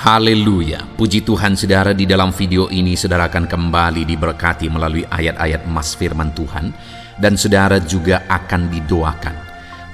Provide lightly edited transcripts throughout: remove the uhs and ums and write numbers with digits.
Haleluya, puji Tuhan saudara. Di dalam video ini saudara akan kembali diberkati melalui ayat-ayat emas firman Tuhan, dan saudara juga akan didoakan.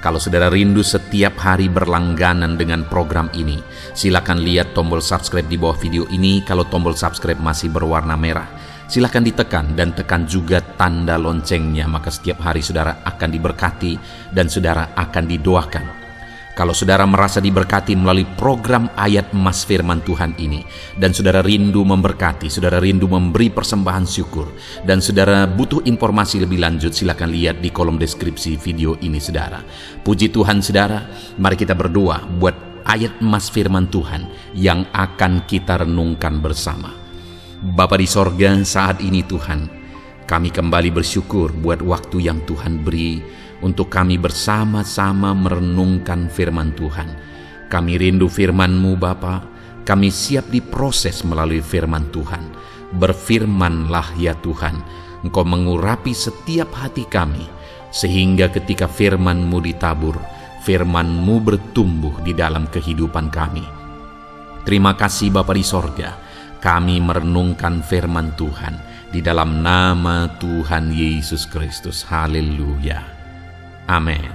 Kalau saudara rindu setiap hari berlangganan dengan program ini, silakan lihat tombol subscribe di bawah video ini. Kalau tombol subscribe masih berwarna merah, silakan ditekan dan tekan juga tanda loncengnya, maka setiap hari saudara akan diberkati dan saudara akan didoakan. Kalau saudara merasa diberkati melalui program ayat emas firman Tuhan ini, dan saudara rindu memberkati, saudara rindu memberi persembahan syukur, dan saudara butuh informasi lebih lanjut, silakan lihat di kolom deskripsi video ini saudara. Puji Tuhan saudara, mari kita berdoa buat ayat emas firman Tuhan yang akan kita renungkan bersama. Bapa di sorga, saat ini Tuhan, kami kembali bersyukur buat waktu yang Tuhan beri untuk kami bersama-sama merenungkan firman Tuhan. Kami rindu firman-Mu Bapa, kami siap diproses melalui firman Tuhan. Berfirmanlah ya Tuhan, Engkau mengurapi setiap hati kami, sehingga ketika firman-Mu ditabur, firman-Mu bertumbuh di dalam kehidupan kami. Terima kasih Bapa di sorga, kami merenungkan firman Tuhan di dalam nama Tuhan Yesus Kristus. Haleluya. Amin.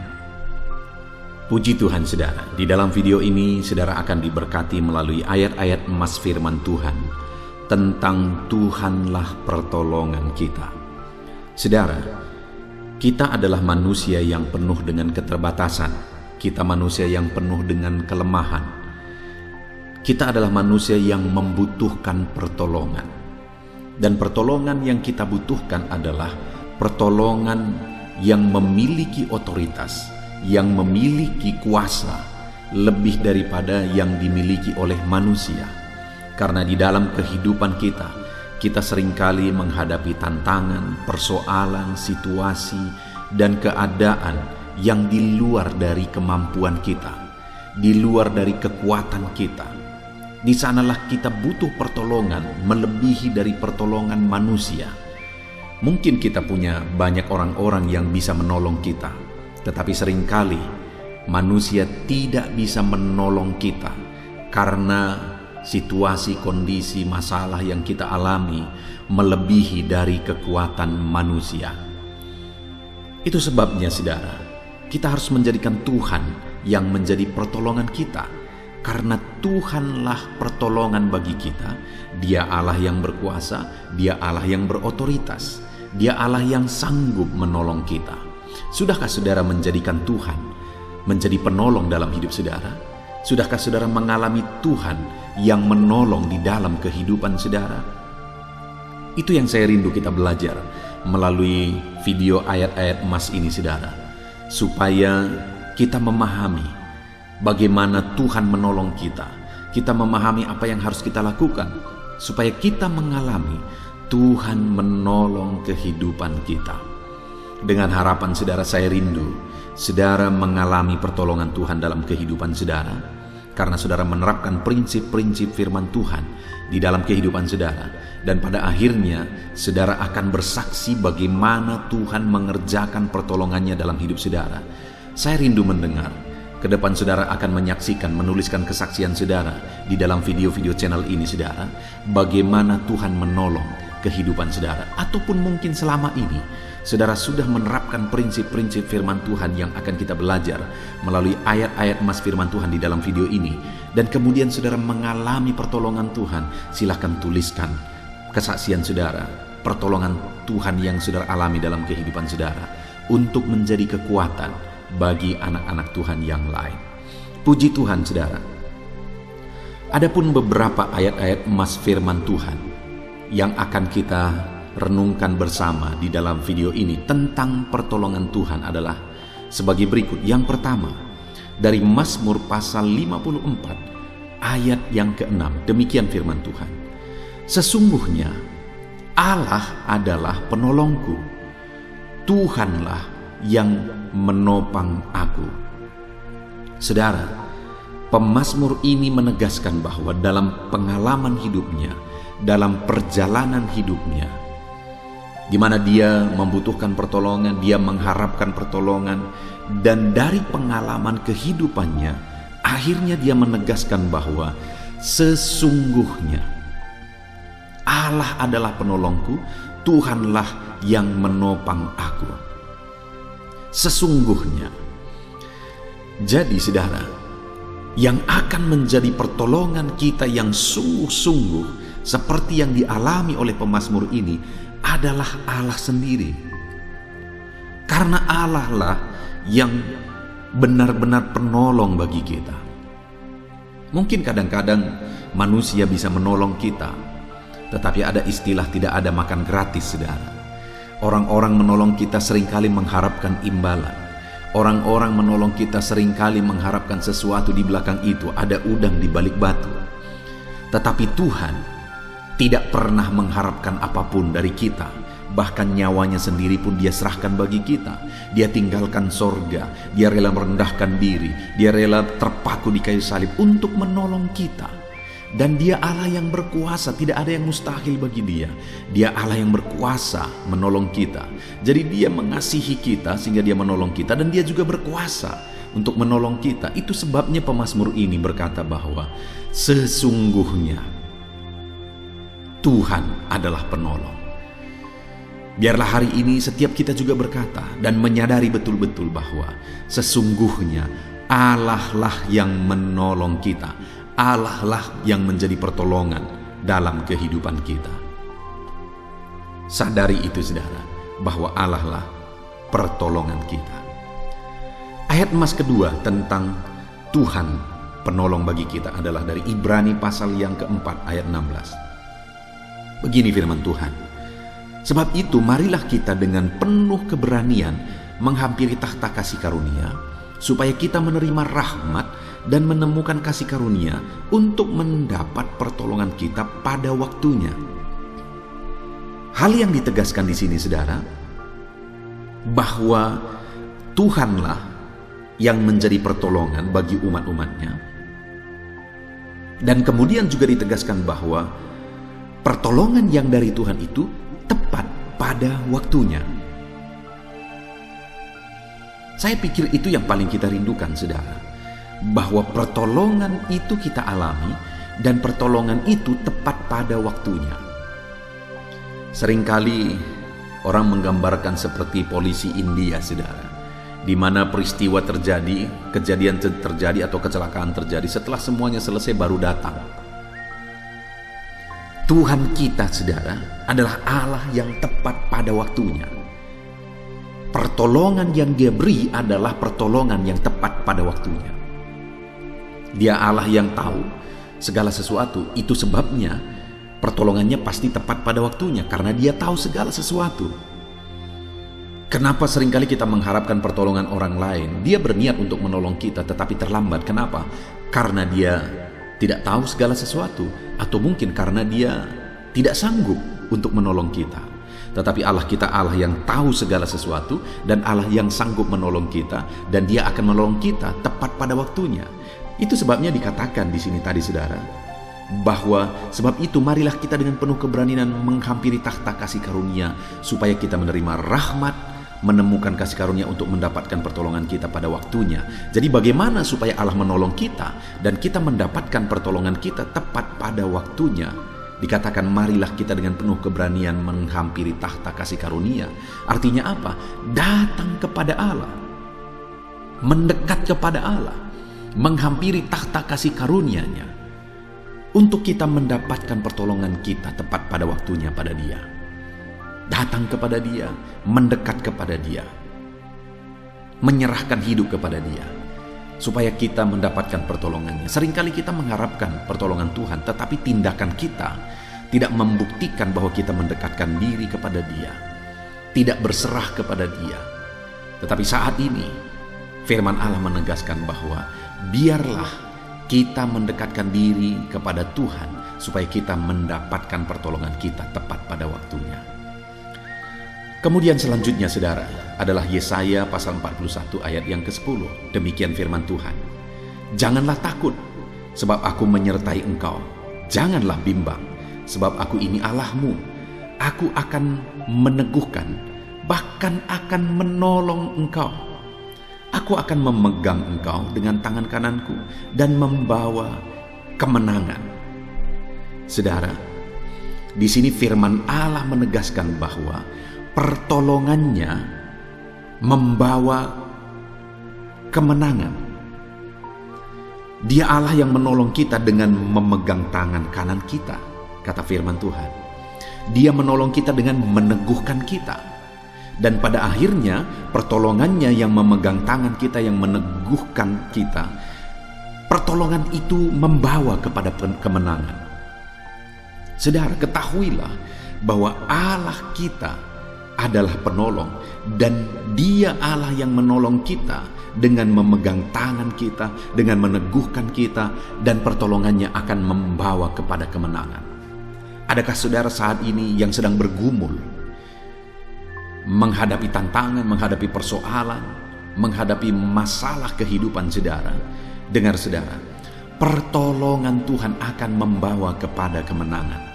Puji Tuhan saudara, di dalam video ini saudara akan diberkati melalui ayat-ayat emas firman Tuhan tentang Tuhanlah pertolongan kita. Saudara, kita adalah manusia yang penuh dengan keterbatasan. Kita manusia yang penuh dengan kelemahan. Kita adalah manusia yang membutuhkan pertolongan. Dan pertolongan yang kita butuhkan adalah pertolongan yang memiliki otoritas, yang memiliki kuasa lebih daripada yang dimiliki oleh manusia. Karena di dalam kehidupan kita seringkali menghadapi tantangan, persoalan, situasi, dan keadaan yang di luar dari kemampuan kita, di luar dari kekuatan kita. Di sanalah kita butuh pertolongan melebihi dari pertolongan manusia. Mungkin kita punya banyak orang-orang yang bisa menolong kita, tetapi seringkali manusia tidak bisa menolong kita karena situasi, kondisi, masalah yang kita alami melebihi dari kekuatan manusia. Itu sebabnya saudara, kita harus menjadikan Tuhan yang menjadi pertolongan kita, karena Tuhanlah pertolongan bagi kita. Dia Allah yang berkuasa, Dia Allah yang berotoritas, Dia Allah yang sanggup menolong kita. Sudahkah saudara menjadikan Tuhan menjadi penolong dalam hidup saudara? Sudahkah saudara mengalami Tuhan yang menolong di dalam kehidupan saudara? Itu yang saya rindu kita belajar melalui video ayat-ayat emas ini saudara, supaya kita memahami bagaimana Tuhan menolong kita. Kita memahami apa yang harus kita lakukan supaya kita mengalami Tuhan menolong kehidupan kita. Dengan harapan saudara, saya rindu saudara mengalami pertolongan Tuhan dalam kehidupan saudara, karena saudara menerapkan prinsip-prinsip firman Tuhan di dalam kehidupan saudara, dan pada akhirnya saudara akan bersaksi bagaimana Tuhan mengerjakan pertolongannya dalam hidup saudara. Saya rindu mendengar ke depan saudara akan menyaksikan, menuliskan kesaksian saudara di dalam video-video channel ini saudara, bagaimana Tuhan menolong kehidupan saudara. Ataupun mungkin selama ini saudara sudah menerapkan prinsip-prinsip firman Tuhan yang akan kita belajar melalui ayat-ayat emas firman Tuhan di dalam video ini, dan kemudian saudara mengalami pertolongan Tuhan. Silahkan tuliskan kesaksian saudara, pertolongan Tuhan yang saudara alami dalam kehidupan saudara, untuk menjadi kekuatan bagi anak-anak Tuhan yang lain. Puji Tuhan saudara. Adapun beberapa ayat-ayat emas firman Tuhan yang akan kita renungkan bersama di dalam video ini tentang pertolongan Tuhan adalah sebagai berikut. Yang pertama, dari Mazmur pasal 54 ayat yang ke-6. Demikian firman Tuhan. Sesungguhnya Allah adalah penolongku, Tuhanlah yang menopang aku. Saudara, pemazmur ini menegaskan bahwa dalam pengalaman hidupnya, dalam perjalanan hidupnya, di mana dia membutuhkan pertolongan, dia mengharapkan pertolongan, dan dari pengalaman kehidupannya, akhirnya dia menegaskan bahwa Sesungguhnya Allah adalah penolongku, Tuhanlah yang menopang aku. Sesungguhnya. Jadi saudara, yang akan menjadi pertolongan kita yang sungguh-sungguh seperti yang dialami oleh pemazmur ini adalah Allah sendiri. Karena Allah lah yang benar-benar penolong bagi kita. Mungkin kadang-kadang manusia bisa menolong kita, tetapi ada istilah tidak ada makan gratis, saudara. Orang-orang menolong kita seringkali mengharapkan imbalan. Orang-orang menolong kita seringkali mengharapkan sesuatu di belakang itu, ada udang di balik batu. Tetapi Tuhan tidak pernah mengharapkan apapun dari kita. Bahkan nyawanya sendiri pun Dia serahkan bagi kita. Dia tinggalkan sorga, Dia rela merendahkan diri, Dia rela terpaku di kayu salib untuk menolong kita. Dan Dia Allah yang berkuasa, tidak ada yang mustahil bagi Dia. Dia Allah yang berkuasa menolong kita. Jadi Dia mengasihi kita sehingga Dia menolong kita, dan Dia juga berkuasa untuk menolong kita. Itu sebabnya pemazmur ini berkata bahwa sesungguhnya Tuhan adalah penolong. Biarlah hari ini setiap kita juga berkata dan menyadari betul-betul bahwa sesungguhnya Allah lah yang menolong kita. Allah lah yang menjadi pertolongan dalam kehidupan kita. Sadari itu saudara, bahwa Allah lah pertolongan kita. Ayat emas kedua tentang Tuhan penolong bagi kita adalah dari Ibrani pasal yang keempat ayat 16. Begini firman Tuhan. Sebab itu marilah kita dengan penuh keberanian menghampiri takhta kasih karunia, supaya kita menerima rahmat dan menemukan kasih karunia untuk mendapat pertolongan kita pada waktunya. Hal yang ditegaskan di sini saudara, bahwa Tuhanlah yang menjadi pertolongan bagi umat-umatnya. Dan kemudian juga ditegaskan bahwa pertolongan yang dari Tuhan itu tepat pada waktunya. Saya pikir itu yang paling kita rindukan saudara, bahwa pertolongan itu kita alami dan pertolongan itu tepat pada waktunya. Seringkali orang menggambarkan seperti polisi India saudara, di mana peristiwa terjadi, kejadian terjadi atau kecelakaan terjadi, setelah semuanya selesai baru datang. Tuhan kita saudara adalah Allah yang tepat pada waktunya. Pertolongan yang Dia beri adalah pertolongan yang tepat pada waktunya. Dia Allah yang tahu segala sesuatu. Itu sebabnya pertolongannya pasti tepat pada waktunya, karena Dia tahu segala sesuatu. Kenapa seringkali kita mengharapkan pertolongan orang lain? Dia berniat untuk menolong kita tetapi terlambat. Kenapa? Karena Dia tidak tahu segala sesuatu, atau mungkin karena Dia tidak sanggup untuk menolong kita. Tetapi Allah kita Allah yang tahu segala sesuatu dan Allah yang sanggup menolong kita, dan Dia akan menolong kita tepat pada waktunya. Itu sebabnya dikatakan di sini tadi saudara, bahwa sebab itu marilah kita dengan penuh keberanian menghampiri takhta kasih karunia, supaya kita menerima rahmat, menemukan kasih karunia untuk mendapatkan pertolongan kita pada waktunya. Jadi bagaimana supaya Allah menolong kita dan kita mendapatkan pertolongan kita tepat pada waktunya? Dikatakan marilah kita dengan penuh keberanian menghampiri takhta kasih karunia. Artinya apa? Datang kepada Allah, mendekat kepada Allah, menghampiri takhta kasih karunia-Nya, untuk kita mendapatkan pertolongan kita tepat pada waktunya pada Dia. Datang kepada Dia, mendekat kepada Dia, menyerahkan hidup kepada Dia, supaya kita mendapatkan pertolongannya. Seringkali kita mengharapkan pertolongan Tuhan, tetapi tindakan kita tidak membuktikan bahwa kita mendekatkan diri kepada Dia, tidak berserah kepada Dia. Tetapi saat ini firman Allah menegaskan bahwa biarlah kita mendekatkan diri kepada Tuhan, supaya kita mendapatkan pertolongan kita tepat pada waktunya. Kemudian selanjutnya saudara adalah Yesaya pasal 41 ayat yang ke-10. Demikian firman Tuhan. Janganlah takut, sebab aku menyertai engkau. Janganlah bimbang, sebab aku ini Allahmu. Aku akan meneguhkan, bahkan akan menolong engkau. Aku akan memegang engkau dengan tangan kananku dan membawa kemenangan. Saudara, di sini firman Allah menegaskan bahwa pertolongannya membawa kemenangan. Dia Allah yang menolong kita dengan memegang tangan kanan kita, kata firman Tuhan. Dia menolong kita dengan meneguhkan kita. Dan pada akhirnya pertolongannya yang memegang tangan kita, yang meneguhkan kita, pertolongan itu membawa kepada kemenangan. Saudara, ketahuilah bahwa Allah kita adalah penolong, dan Dia Allah yang menolong kita dengan memegang tangan kita, dengan meneguhkan kita, dan pertolongannya akan membawa kepada kemenangan. Adakah saudara saat ini yang sedang bergumul, menghadapi tantangan, menghadapi persoalan, menghadapi masalah kehidupan saudara? Dengar saudara, pertolongan Tuhan akan membawa kepada kemenangan.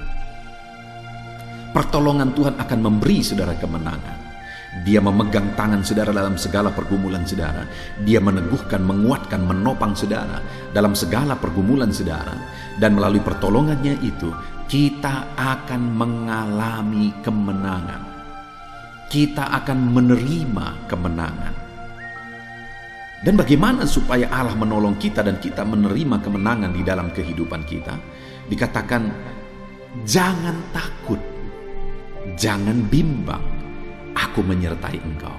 Pertolongan Tuhan akan memberi saudara kemenangan. Dia memegang tangan saudara dalam segala pergumulan saudara. Dia meneguhkan, menguatkan, menopang saudara dalam segala pergumulan saudara. Dan melalui pertolongannya itu, kita akan mengalami kemenangan. Kita akan menerima kemenangan. Dan bagaimana supaya Allah menolong kita dan kita menerima kemenangan di dalam kehidupan kita? Dikatakan, jangan takut, jangan bimbang, aku menyertai engkau.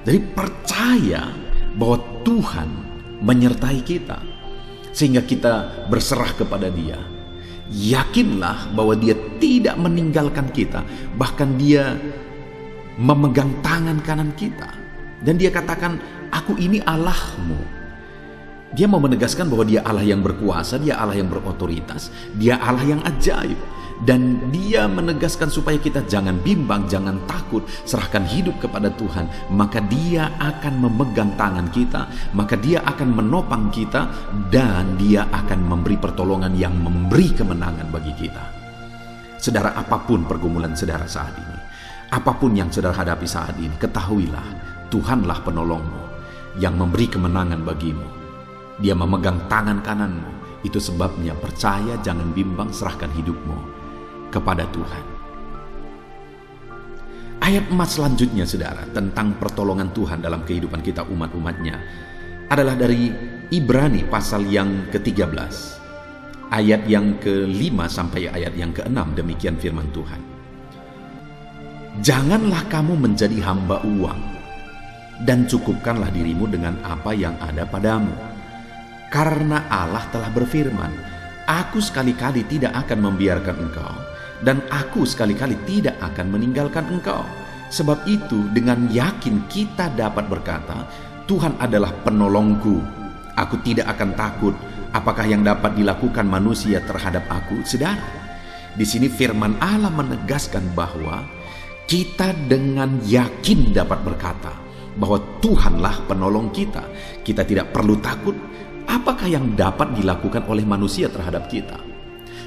Jadi percaya bahwa Tuhan menyertai kita, sehingga kita berserah kepada Dia. Yakinlah bahwa Dia tidak meninggalkan kita, bahkan Dia memegang tangan kanan kita. Dan Dia katakan, aku ini Allahmu. Dia mau menegaskan bahwa Dia Allah yang berkuasa, Dia Allah yang berotoritas, Dia Allah yang ajaib. Dan Dia menegaskan supaya kita jangan bimbang, jangan takut, serahkan hidup kepada Tuhan. Maka Dia akan memegang tangan kita, maka Dia akan menopang kita, dan Dia akan memberi pertolongan yang memberi kemenangan bagi kita. Saudara, apapun pergumulan saudara saat ini, apapun yang saudara hadapi saat ini, ketahuilah Tuhanlah penolongmu yang memberi kemenangan bagimu. Dia memegang tangan kananmu. Itu sebabnya percaya, jangan bimbang, serahkan hidupmu kepada Tuhan. Ayat emas selanjutnya saudara, tentang pertolongan Tuhan dalam kehidupan kita umat-umatnya, adalah dari Ibrani pasal yang ke-13, ayat yang ke-5 sampai ayat yang ke-6. Demikian firman Tuhan. Janganlah kamu menjadi hamba uang, dan cukupkanlah dirimu dengan apa yang ada padamu. Karena Allah telah berfirman, aku sekali-kali tidak akan membiarkan engkau, dan aku sekali-kali tidak akan meninggalkan engkau. Sebab itu dengan yakin kita dapat berkata, Tuhan adalah penolongku, aku tidak akan takut. Apakah yang dapat dilakukan manusia terhadap aku? Saudara, di sini firman Allah menegaskan bahwa kita dengan yakin dapat berkata bahwa Tuhanlah penolong kita. Kita tidak perlu takut apakah yang dapat dilakukan oleh manusia terhadap kita.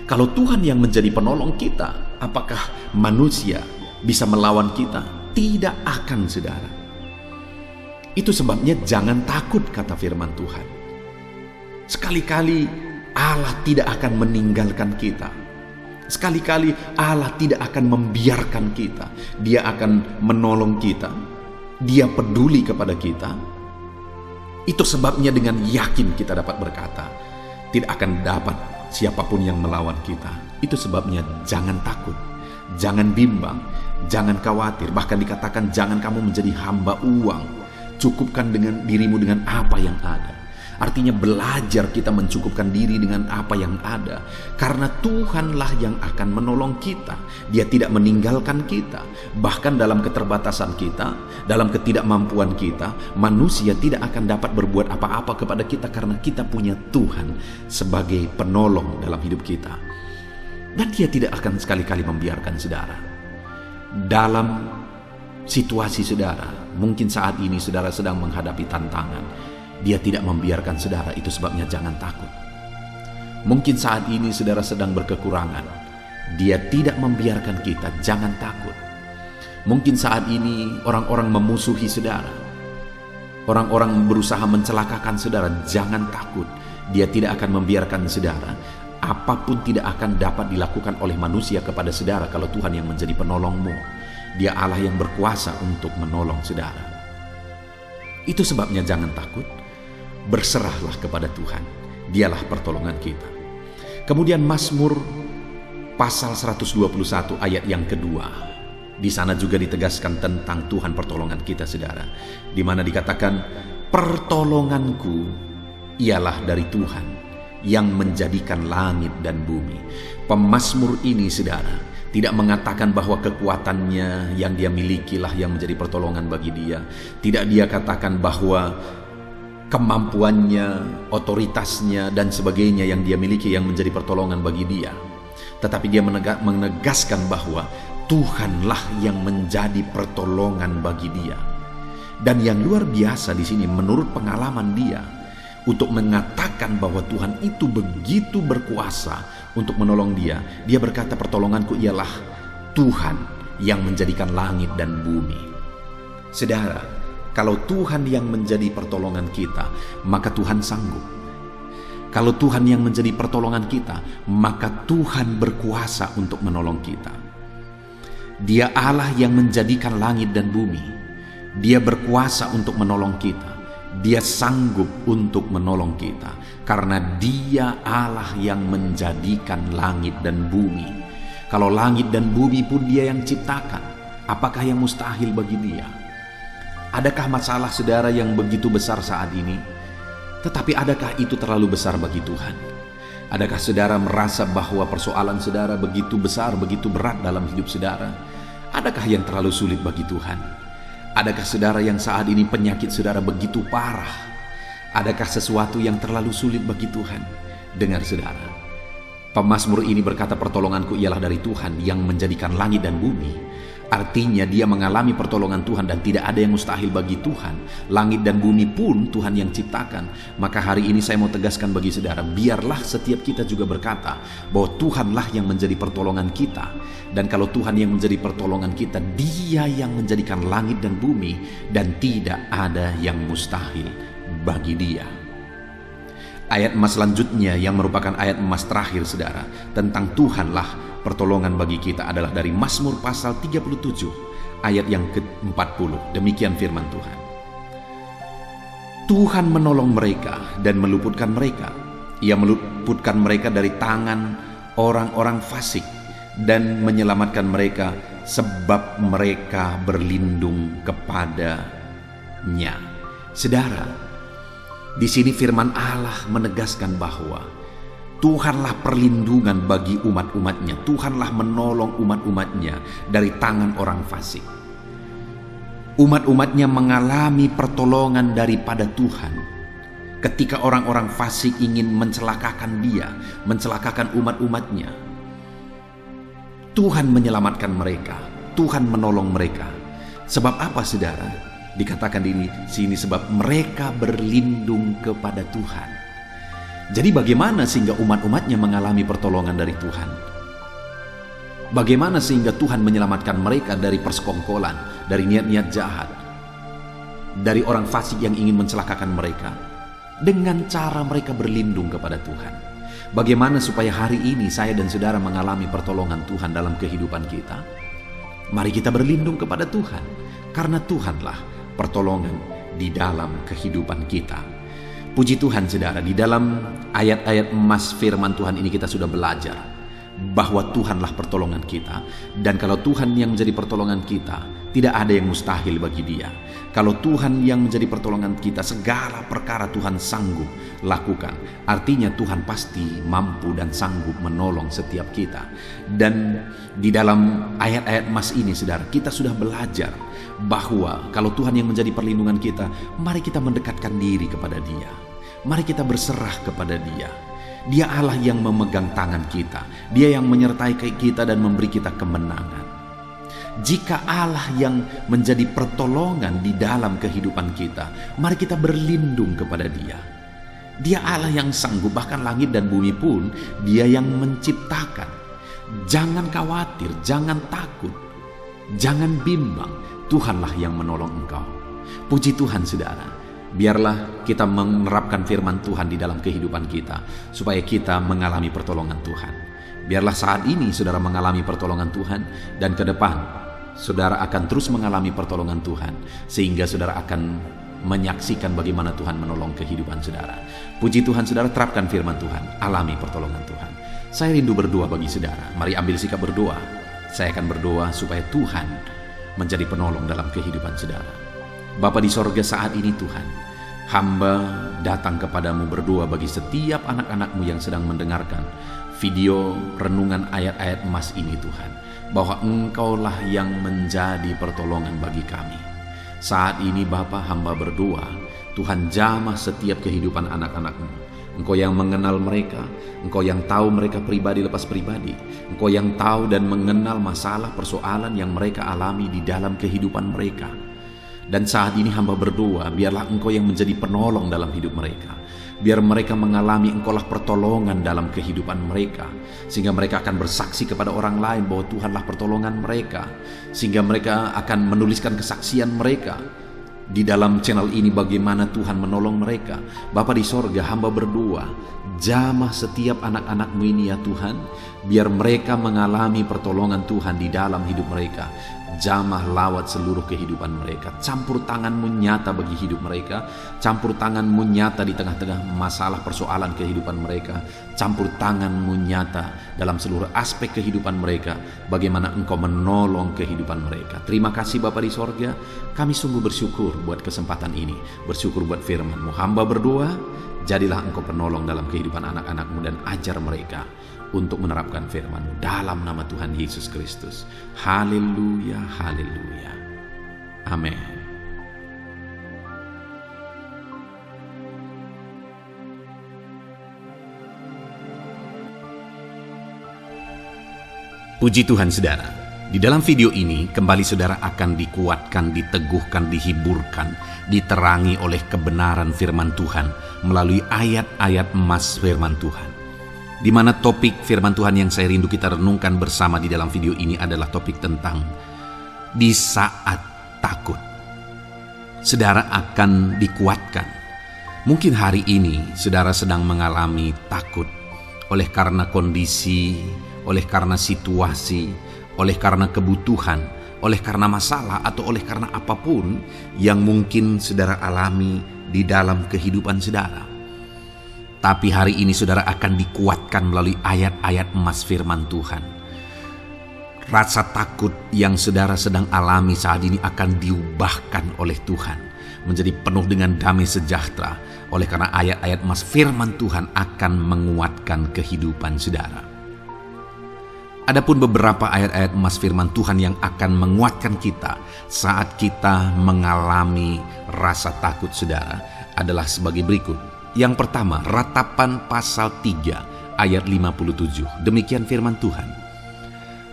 Kalau Tuhan yang menjadi penolong kita, apakah manusia bisa melawan kita? Tidak akan, saudara. Itu sebabnya jangan takut, kata firman Tuhan. Sekali-kali Allah tidak akan meninggalkan kita. Sekali-kali Allah tidak akan membiarkan kita. Dia akan menolong kita. Dia peduli kepada kita. Itu sebabnya dengan yakin kita dapat berkata, tidak akan dapat siapapun yang melawan kita. Itu sebabnya jangan takut, jangan bimbang, jangan khawatir. Bahkan dikatakan jangan kamu menjadi hamba uang. Cukupkan dengan dirimu dengan apa yang ada. Artinya belajar kita mencukupkan diri dengan apa yang ada. Karena Tuhanlah yang akan menolong kita. Dia tidak meninggalkan kita. Bahkan dalam keterbatasan kita, dalam ketidakmampuan kita, manusia tidak akan dapat berbuat apa-apa kepada kita, karena kita punya Tuhan sebagai penolong dalam hidup kita. Dan Dia tidak akan sekali-kali membiarkan saudara. Dalam situasi saudara, mungkin saat ini saudara sedang menghadapi tantangan, Dia tidak membiarkan saudara. Itu sebabnya jangan takut. Mungkin saat ini saudara sedang berkekurangan, Dia tidak membiarkan kita. Jangan takut. Mungkin saat ini orang-orang memusuhi saudara, orang-orang berusaha mencelakakan saudara. Jangan takut. Dia tidak akan membiarkan saudara. apapun tidak akan dapat dilakukan oleh manusia kepada saudara kalau Tuhan yang menjadi penolongmu. Dia Allah yang berkuasa untuk menolong saudara. Itu sebabnya jangan takut, berserahlah kepada Tuhan. Dialah pertolongan kita. Kemudian Mazmur pasal 121 ayat yang kedua. Di sana juga ditegaskan tentang Tuhan pertolongan kita, saudara. Di mana dikatakan, pertolonganku ialah dari Tuhan yang menjadikan langit dan bumi. Pemazmur ini, saudara, tidak mengatakan bahwa kekuatannya yang dia milikilah yang menjadi pertolongan bagi dia. Tidak dia katakan bahwa kemampuannya, otoritasnya, dan sebagainya yang dia miliki yang menjadi pertolongan bagi dia. Tetapi dia menegaskan bahwa Tuhanlah yang menjadi pertolongan bagi dia. Dan yang luar biasa di sini menurut pengalaman dia, untuk mengatakan bahwa Tuhan itu begitu berkuasa untuk menolong dia. Dia berkata, pertolonganku ialah Tuhan yang menjadikan langit dan bumi. Saudara, kalau Tuhan yang menjadi pertolongan kita, maka Tuhan sanggup. Kalau Tuhan yang menjadi pertolongan kita, maka Tuhan berkuasa untuk menolong kita. Dia Allah yang menjadikan langit dan bumi. Dia berkuasa untuk menolong kita. Dia sanggup untuk menolong kita, karena Dia Allah yang menjadikan langit dan bumi. Kalau langit dan bumi pun Dia yang ciptakan, apakah yang mustahil bagi Dia? Adakah masalah saudara yang begitu besar saat ini? Tetapi adakah itu terlalu besar bagi Tuhan? Adakah saudara merasa bahwa persoalan saudara begitu besar, begitu berat dalam hidup saudara? Adakah yang terlalu sulit bagi Tuhan? Adakah saudara yang saat ini penyakit saudara begitu parah? Adakah sesuatu yang terlalu sulit bagi Tuhan? Dengar saudara, pemazmur ini berkata, pertolonganku ialah dari Tuhan yang menjadikan langit dan bumi. Artinya dia mengalami pertolongan Tuhan dan tidak ada yang mustahil bagi Tuhan. Langit dan bumi pun Tuhan yang ciptakan. Maka hari ini saya mau tegaskan bagi saudara, biarlah setiap kita juga berkata bahwa Tuhanlah yang menjadi pertolongan kita. Dan kalau Tuhan yang menjadi pertolongan kita, Dia yang menjadikan langit dan bumi, dan tidak ada yang mustahil bagi Dia. Ayat emas selanjutnya yang merupakan ayat emas terakhir saudara, tentang Tuhanlah pertolongan bagi kita, adalah dari Mazmur pasal 37 ayat yang ke-40. Demikian firman Tuhan. Tuhan menolong mereka dan meluputkan mereka. Ia meluputkan mereka dari tangan orang-orang fasik dan menyelamatkan mereka sebab mereka berlindung kepadanya. Saudara, di sini firman Allah menegaskan bahwa Tuhanlah perlindungan bagi umat-umatnya. Tuhanlah menolong umat-umatnya dari tangan orang fasik. Umat-umatnya mengalami pertolongan daripada Tuhan. Ketika orang-orang fasik ingin mencelakakan dia, mencelakakan umat-umatnya, Tuhan menyelamatkan mereka. Tuhan menolong mereka. Sebab apa saudara? Dikatakan di sini sebab mereka berlindung kepada Tuhan. Jadi bagaimana sehingga umat-umatnya mengalami pertolongan dari Tuhan? Bagaimana sehingga Tuhan menyelamatkan mereka dari persekongkolan, dari niat-niat jahat, dari orang fasik yang ingin mencelakakan mereka? Dengan cara mereka berlindung kepada Tuhan. Bagaimana supaya hari ini saya dan saudara mengalami pertolongan Tuhan dalam kehidupan kita? Mari kita berlindung kepada Tuhan, karena Tuhanlah pertolongan di dalam kehidupan kita. Puji Tuhan saudara, di dalam ayat-ayat emas firman Tuhan ini kita sudah belajar bahwa Tuhanlah pertolongan kita. Dan kalau Tuhan yang menjadi pertolongan kita, tidak ada yang mustahil bagi Dia. Kalau Tuhan yang menjadi pertolongan kita, segala perkara Tuhan sanggup lakukan. Artinya Tuhan pasti mampu dan sanggup menolong setiap kita. Dan di dalam ayat-ayat emas ini saudara, kita sudah belajar bahwa kalau Tuhan yang menjadi perlindungan kita, mari kita mendekatkan diri kepada Dia. Mari kita berserah kepada Dia. Dia Allah yang memegang tangan kita. Dia yang menyertai kita dan memberi kita kemenangan. Jika Allah yang menjadi pertolongan di dalam kehidupan kita, mari kita berlindung kepada Dia. Dia Allah yang sanggup, bahkan langit dan bumi pun Dia yang menciptakan. Jangan khawatir, jangan takut, jangan bimbang. Tuhanlah yang menolong engkau. Puji Tuhan saudara. Biarlah kita menerapkan firman Tuhan di dalam kehidupan kita, supaya kita mengalami pertolongan Tuhan. Biarlah saat ini saudara mengalami pertolongan Tuhan, dan ke depan saudara akan terus mengalami pertolongan Tuhan, sehingga saudara akan menyaksikan bagaimana Tuhan menolong kehidupan saudara. Puji Tuhan, saudara terapkan firman Tuhan, alami pertolongan Tuhan. Saya rindu berdoa bagi saudara. Mari ambil sikap berdoa. Saya akan berdoa supaya Tuhan menjadi penolong dalam kehidupan saudara. Bapa di sorga, saat ini Tuhan, hamba datang kepadamu berdoa bagi setiap anak-anakmu yang sedang mendengarkan video renungan ayat-ayat emas ini Tuhan, bahwa Engkaulah yang menjadi pertolongan bagi kami. Saat ini Bapa, hamba berdoa, Tuhan jamah setiap kehidupan anak-anak-Mu. Engkau yang mengenal mereka, Engkau yang tahu mereka pribadi lepas pribadi, Engkau yang tahu dan mengenal masalah persoalan yang mereka alami di dalam kehidupan mereka. Dan saat ini hamba berdoa, biarlah Engkau yang menjadi penolong dalam hidup mereka. Biar mereka mengalami Engkaulah pertolongan dalam kehidupan mereka, sehingga mereka akan bersaksi kepada orang lain bahwa Tuhanlah pertolongan mereka, sehingga mereka akan menuliskan kesaksian mereka di dalam channel ini bagaimana Tuhan menolong mereka. Bapa di sorga, hamba berdoa, jamah setiap anak-anak-Mu ini ya Tuhan, biar mereka mengalami pertolongan Tuhan di dalam hidup mereka. Jamah lawat seluruh kehidupan mereka. Campur tangan-Mu nyata bagi hidup mereka. Campur tangan-Mu nyata di tengah-tengah masalah persoalan kehidupan mereka. Campur tangan-Mu nyata dalam seluruh aspek kehidupan mereka. Bagaimana Engkau menolong kehidupan mereka. Terima kasih Bapa di sorga. Kami sungguh bersyukur buat kesempatan ini. Bersyukur buat firman-Mu. Hamba berdoa, jadilah Engkau penolong dalam kehidupan anak-anak-Mu, dan ajar mereka untuk menerapkan firman-Mu dalam nama Tuhan Yesus Kristus. Haleluya, haleluya. Amin. Puji Tuhan saudara, di dalam video ini kembali saudara akan dikuatkan, diteguhkan, dihiburkan, diterangi oleh kebenaran firman Tuhan melalui ayat-ayat emas firman Tuhan. Di mana topik firman Tuhan yang saya rindu kita renungkan bersama di dalam video ini adalah topik tentang di saat takut. Saudara akan dikuatkan. Mungkin hari ini saudara sedang mengalami takut oleh karena kondisi, oleh karena situasi, oleh karena kebutuhan, oleh karena masalah, atau oleh karena apapun yang mungkin saudara alami di dalam kehidupan saudara. Tapi hari ini saudara akan dikuatkan melalui ayat-ayat emas firman Tuhan. Rasa takut yang saudara sedang alami saat ini akan diubahkan oleh Tuhan menjadi penuh dengan damai sejahtera, oleh karena ayat-ayat emas firman Tuhan akan menguatkan kehidupan saudara. Adapun beberapa ayat-ayat emas firman Tuhan yang akan menguatkan kita saat kita mengalami rasa takut saudara adalah sebagai berikut. Yang pertama, Ratapan pasal 3 ayat 57. Demikian firman Tuhan.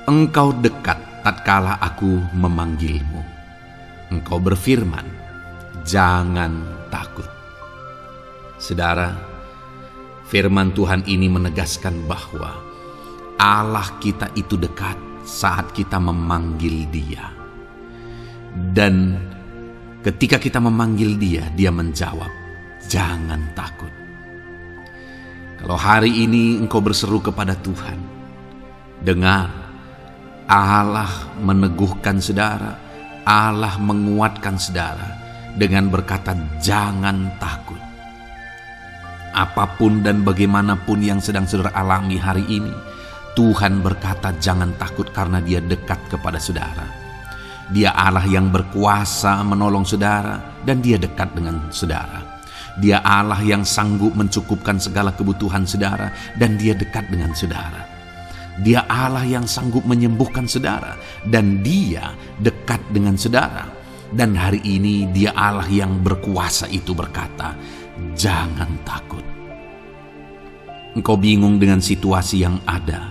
Engkau dekat tatkala aku memanggilmu. Engkau berfirman, jangan takut. Saudara, firman Tuhan ini menegaskan bahwa Allah kita itu dekat saat kita memanggil Dia. Dan ketika kita memanggil Dia, Dia menjawab, jangan takut. Kalau hari ini engkau berseru kepada Tuhan, dengar, Allah meneguhkan saudara, Allah menguatkan saudara dengan berkata jangan takut. Apapun dan bagaimanapun yang sedang saudara alami hari ini, Tuhan berkata jangan takut karena Dia dekat kepada saudara. Dia Allah yang berkuasa menolong saudara, dan Dia dekat dengan saudara. Dia Allah yang sanggup mencukupkan segala kebutuhan saudara, dan Dia dekat dengan saudara. Dia Allah yang sanggup menyembuhkan saudara, dan Dia dekat dengan saudara. Dan hari ini Dia Allah yang berkuasa itu berkata, jangan takut. Engkau bingung dengan situasi yang ada,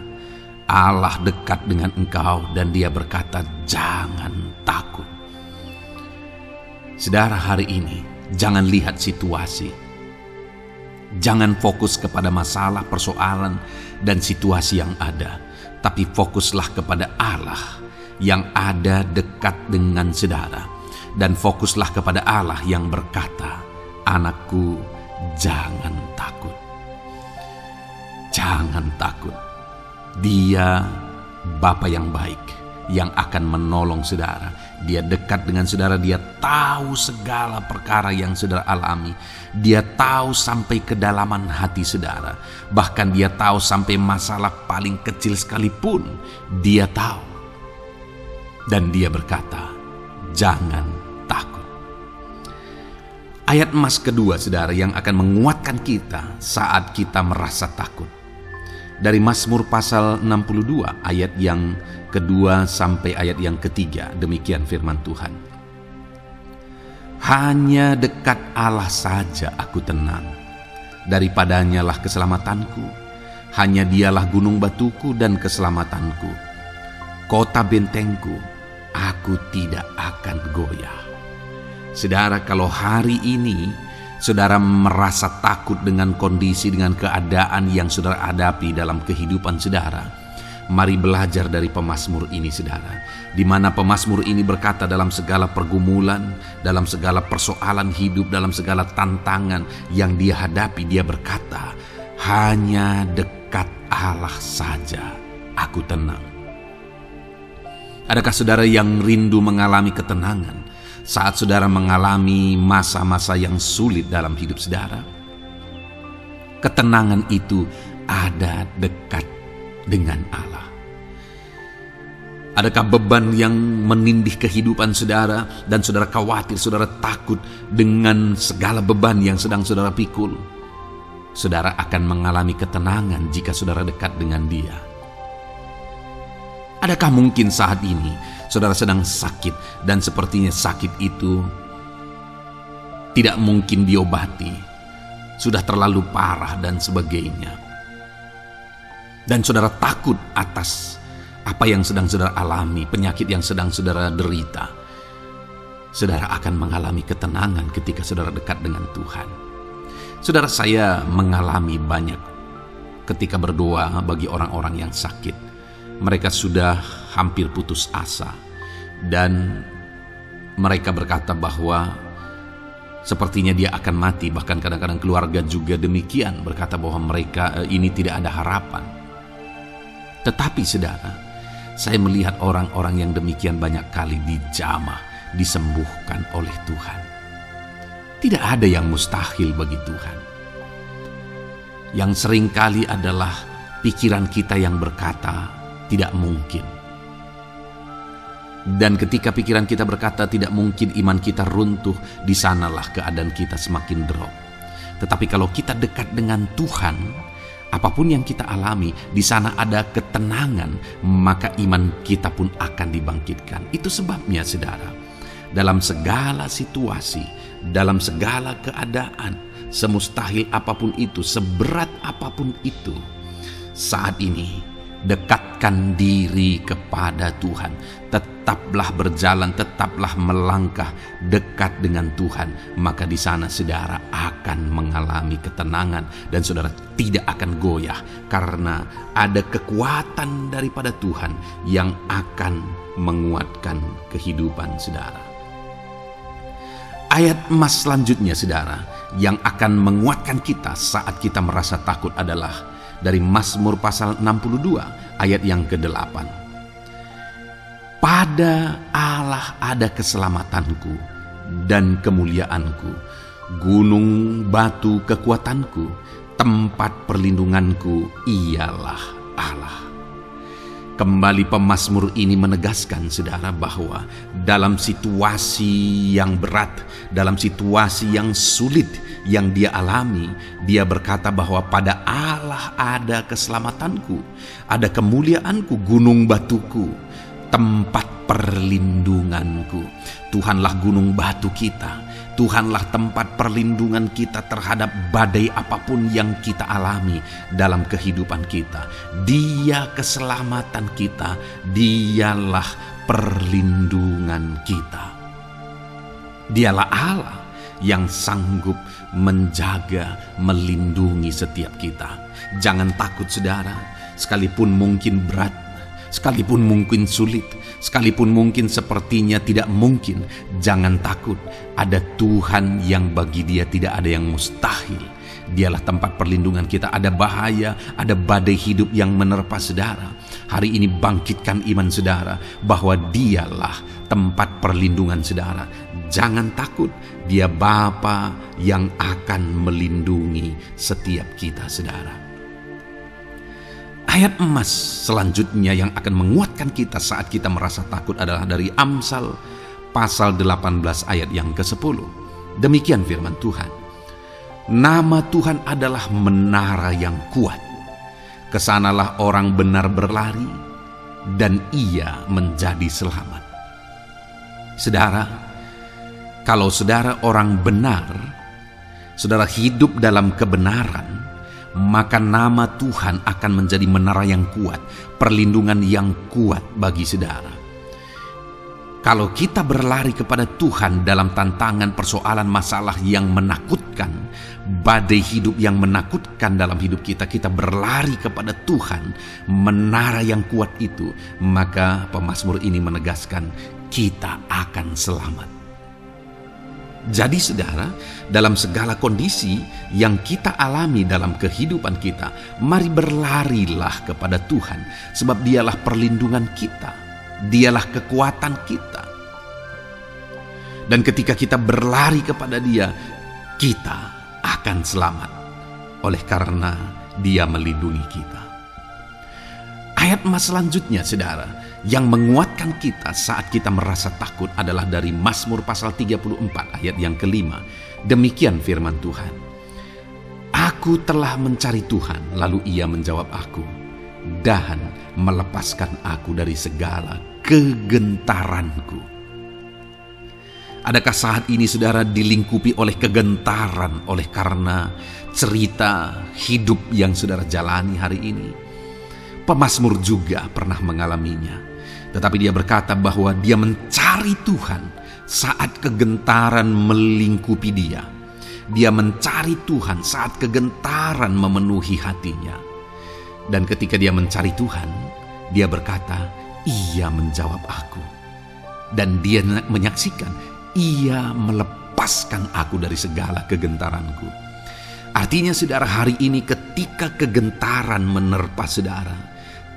Allah dekat dengan engkau dan Dia berkata, jangan takut. Saudara, hari ini jangan lihat situasi. Jangan fokus kepada masalah, persoalan, dan situasi yang ada. Tapi fokuslah kepada Allah yang ada dekat dengan saudara. Dan fokuslah kepada Allah yang berkata, anakku, jangan takut. Jangan takut. Dia Bapa yang baik, yang akan menolong saudara. Dia dekat dengan saudara. Dia tahu segala perkara yang saudara alami. Dia tahu sampai kedalaman hati saudara. Bahkan dia tahu sampai masalah paling kecil sekalipun. Dia tahu. Dan dia berkata, jangan takut. Ayat emas kedua saudara yang akan menguatkan kita saat kita merasa takut. Dari Mazmur pasal 62 ayat yang kedua sampai ayat yang ketiga, demikian firman Tuhan. Hanya dekat Allah saja aku tenang, daripadanya lah keselamatanku. Hanya dialah gunung batuku dan keselamatanku, kota bentengku, aku tidak akan goyah. Saudara, kalau hari ini saudara merasa takut dengan kondisi, dengan keadaan yang saudara hadapi dalam kehidupan saudara, mari belajar dari pemazmur ini saudara, di mana pemazmur ini berkata dalam segala pergumulan, dalam segala persoalan hidup, dalam segala tantangan yang dia hadapi, dia berkata, hanya dekat Allah saja aku tenang. Adakah saudara yang rindu mengalami ketenangan saat saudara mengalami masa-masa yang sulit dalam hidup saudara? Ketenangan itu ada dekat dengan Allah. Adakah beban yang menindih kehidupan saudara dan saudara khawatir, saudara takut dengan segala beban yang sedang saudara pikul? Saudara akan mengalami ketenangan jika saudara dekat dengan Dia. Adakah mungkin saat ini saudara sedang sakit dan sepertinya sakit itu tidak mungkin diobati, sudah terlalu parah dan sebagainya, dan saudara takut atas apa yang sedang saudara alami, penyakit yang sedang saudara derita? Saudara akan mengalami ketenangan ketika saudara dekat dengan Tuhan. Saudara, saya mengalami banyak ketika berdoa bagi orang-orang yang sakit. Mereka sudah hampir putus asa dan mereka berkata bahwa sepertinya dia akan mati. Bahkan kadang-kadang keluarga juga demikian, berkata bahwa mereka ini tidak ada harapan. Tetapi saudara, saya melihat orang-orang yang demikian banyak kali dijamah, disembuhkan oleh Tuhan. Tidak ada yang mustahil bagi Tuhan. Yang seringkali adalah pikiran kita yang berkata tidak mungkin. Dan ketika pikiran kita berkata tidak mungkin, iman kita runtuh, di sanalah keadaan kita semakin drop. Tetapi kalau kita dekat dengan Tuhan, apapun yang kita alami, di sana ada ketenangan, maka iman kita pun akan dibangkitkan. Itu sebabnya saudara, dalam segala situasi, dalam segala keadaan, semustahil apapun itu, seberat apapun itu, saat ini dekatkan diri kepada Tuhan. Tetaplah berjalan, tetaplah melangkah dekat dengan Tuhan. Maka di sana saudara akan mengalami ketenangan dan saudara tidak akan goyah, karena ada kekuatan daripada Tuhan yang akan menguatkan kehidupan saudara. Ayat emas selanjutnya saudara yang akan menguatkan kita saat kita merasa takut adalah dari Mazmur pasal 62 ayat yang ke-8. Pada Allah ada keselamatanku dan kemuliaanku, gunung batu kekuatanku, tempat perlindunganku ialah Allah. Kembali pemazmur ini menegaskan saudara bahwa dalam situasi yang berat, dalam situasi yang sulit yang dia alami, dia berkata bahwa pada Allah ada keselamatanku, ada kemuliaanku, gunung batuku, tempat perlindunganku. Tuhanlah gunung batu kita. Tuhanlah tempat perlindungan kita terhadap badai apapun yang kita alami dalam kehidupan kita. Dia keselamatan kita, dialah perlindungan kita. Dialah Allah yang sanggup menjaga, melindungi setiap kita. Jangan takut saudara, sekalipun mungkin berat, Sekalipun mungkin sulit, sekalipun mungkin sepertinya tidak mungkin, jangan takut. Ada Tuhan yang bagi Dia tidak ada yang mustahil. Dialah tempat perlindungan kita. Ada bahaya, ada badai hidup yang menerpa saudara. Hari ini bangkitkan iman saudara bahwa Dialah tempat perlindungan saudara. Jangan takut, Dia Bapa yang akan melindungi setiap kita saudara. Ayat emas selanjutnya yang akan menguatkan kita saat kita merasa takut adalah dari Amsal pasal 18 ayat yang ke-10. Demikian firman Tuhan. Nama Tuhan adalah menara yang kuat. Kesanalah orang benar berlari dan ia menjadi selamat. Saudara, kalau saudara orang benar, saudara hidup dalam kebenaran, maka nama Tuhan akan menjadi menara yang kuat, perlindungan yang kuat bagi saudara. Kalau kita berlari kepada Tuhan dalam tantangan, persoalan, masalah yang menakutkan, badai hidup yang menakutkan dalam hidup kita, kita berlari kepada Tuhan, menara yang kuat itu, maka pemazmur ini menegaskan kita akan selamat. Jadi saudara, dalam segala kondisi yang kita alami dalam kehidupan kita, mari berlarilah kepada Tuhan, sebab Dialah perlindungan kita, Dialah kekuatan kita. Dan ketika kita berlari kepada Dia, kita akan selamat, oleh karena Dia melindungi kita. Ayat emas selanjutnya saudara, yang menguatkan kita saat kita merasa takut adalah dari Mazmur pasal 34 ayat yang ke-5. Demikian firman Tuhan. Aku telah mencari Tuhan, lalu Ia menjawab aku dan melepaskan aku dari segala kegentaranku. Adakah saat ini saudara dilingkupi oleh kegentaran oleh karena cerita hidup yang saudara jalani hari ini? Pemazmur juga pernah mengalaminya. Tetapi dia berkata bahwa dia mencari Tuhan saat kegentaran melingkupi dia. Dia mencari Tuhan saat kegentaran memenuhi hatinya. Dan ketika dia mencari Tuhan, dia berkata, Ia menjawab aku. Dan dia menyaksikan, Ia melepaskan aku dari segala kegentaranku. Artinya saudara, hari ini ketika kegentaran menerpa saudara,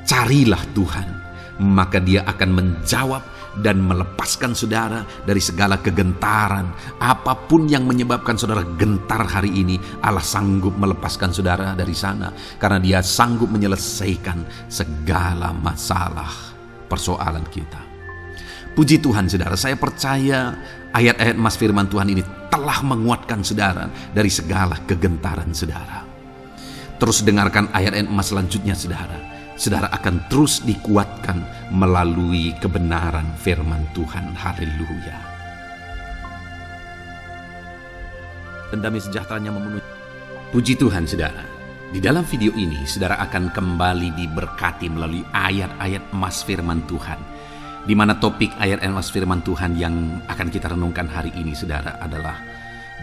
carilah Tuhan, maka Dia akan menjawab dan melepaskan saudara dari segala kegentaran. Apapun yang menyebabkan saudara gentar hari ini, Allah sanggup melepaskan saudara dari sana, karena Dia sanggup menyelesaikan segala masalah persoalan kita. Puji Tuhan saudara, saya percaya ayat-ayat emas firman Tuhan ini telah menguatkan saudara dari segala kegentaran saudara. Terus dengarkan ayat-ayat emas selanjutnya saudara. Saudara akan terus dikuatkan melalui kebenaran firman Tuhan. Haleluya. Dan damai sejahteranya memenuhi. Puji Tuhan saudara. Di dalam video ini saudara akan kembali diberkati melalui ayat-ayat emas firman Tuhan. Di mana topik ayat emas firman Tuhan yang akan kita renungkan hari ini saudara adalah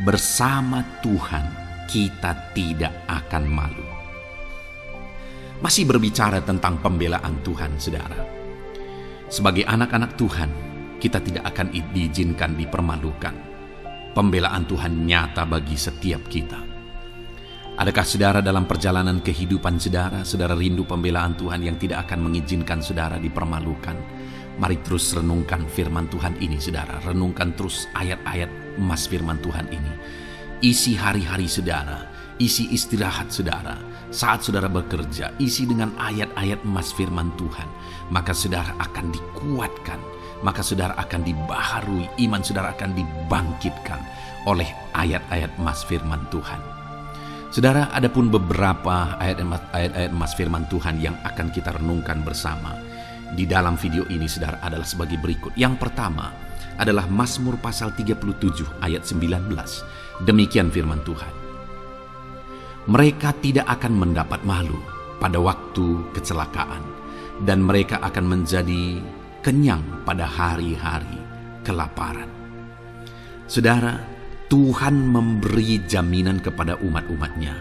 bersama Tuhan kita tidak akan malu. Masih berbicara tentang pembelaan Tuhan saudara. Sebagai anak-anak Tuhan, kita tidak akan diizinkan dipermalukan. Pembelaan Tuhan nyata bagi setiap kita. Adakah saudara dalam perjalanan kehidupan saudara, saudara rindu pembelaan Tuhan yang tidak akan mengizinkan saudara dipermalukan? Mari terus renungkan firman Tuhan ini saudara. Renungkan terus ayat-ayat emas firman Tuhan ini. Isi hari-hari saudara, isi istirahat saudara, saat saudara bekerja, isi dengan ayat-ayat emas firman Tuhan. Maka saudara akan dikuatkan, maka saudara akan dibaharui, iman saudara akan dibangkitkan oleh ayat-ayat emas firman Tuhan. Saudara, ada pun beberapa ayat-ayat emas firman Tuhan yang akan kita renungkan bersama di dalam video ini saudara adalah sebagai berikut. Yang pertama adalah Mazmur pasal 37 ayat 19. Demikian firman Tuhan. Mereka tidak akan mendapat malu pada waktu kecelakaan, dan mereka akan menjadi kenyang pada hari-hari kelaparan. Saudara, Tuhan memberi jaminan kepada umat-umatnya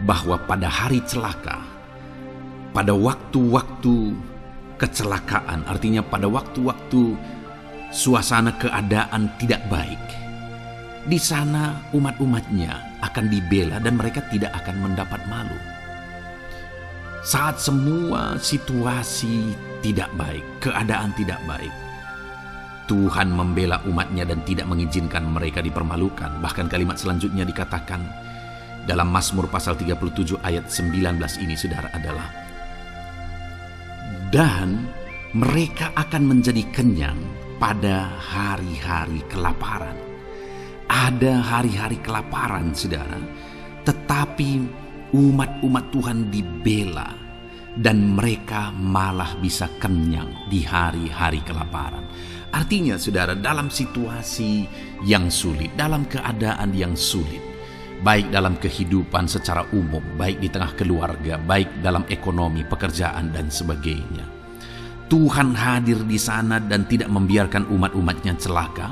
bahwa pada hari celaka, pada waktu-waktu kecelakaan, artinya pada waktu-waktu suasana keadaan tidak baik, di sana umat-umatnya akan dibela dan mereka tidak akan mendapat malu. Saat semua situasi tidak baik, keadaan tidak baik, Tuhan membela umatnya dan tidak mengizinkan mereka dipermalukan. Bahkan kalimat selanjutnya dikatakan dalam Mazmur pasal 37 ayat 19 ini, saudara, adalah dan mereka akan menjadi kenyang pada hari-hari kelaparan. Ada hari-hari kelaparan, saudara, tetapi umat-umat Tuhan dibela dan mereka malah bisa kenyang di hari-hari kelaparan. Artinya, saudara, dalam situasi yang sulit, dalam keadaan yang sulit, baik dalam kehidupan secara umum, baik di tengah keluarga, baik dalam ekonomi, pekerjaan, dan sebagainya, Tuhan hadir di sana dan tidak membiarkan umat-umatnya celaka,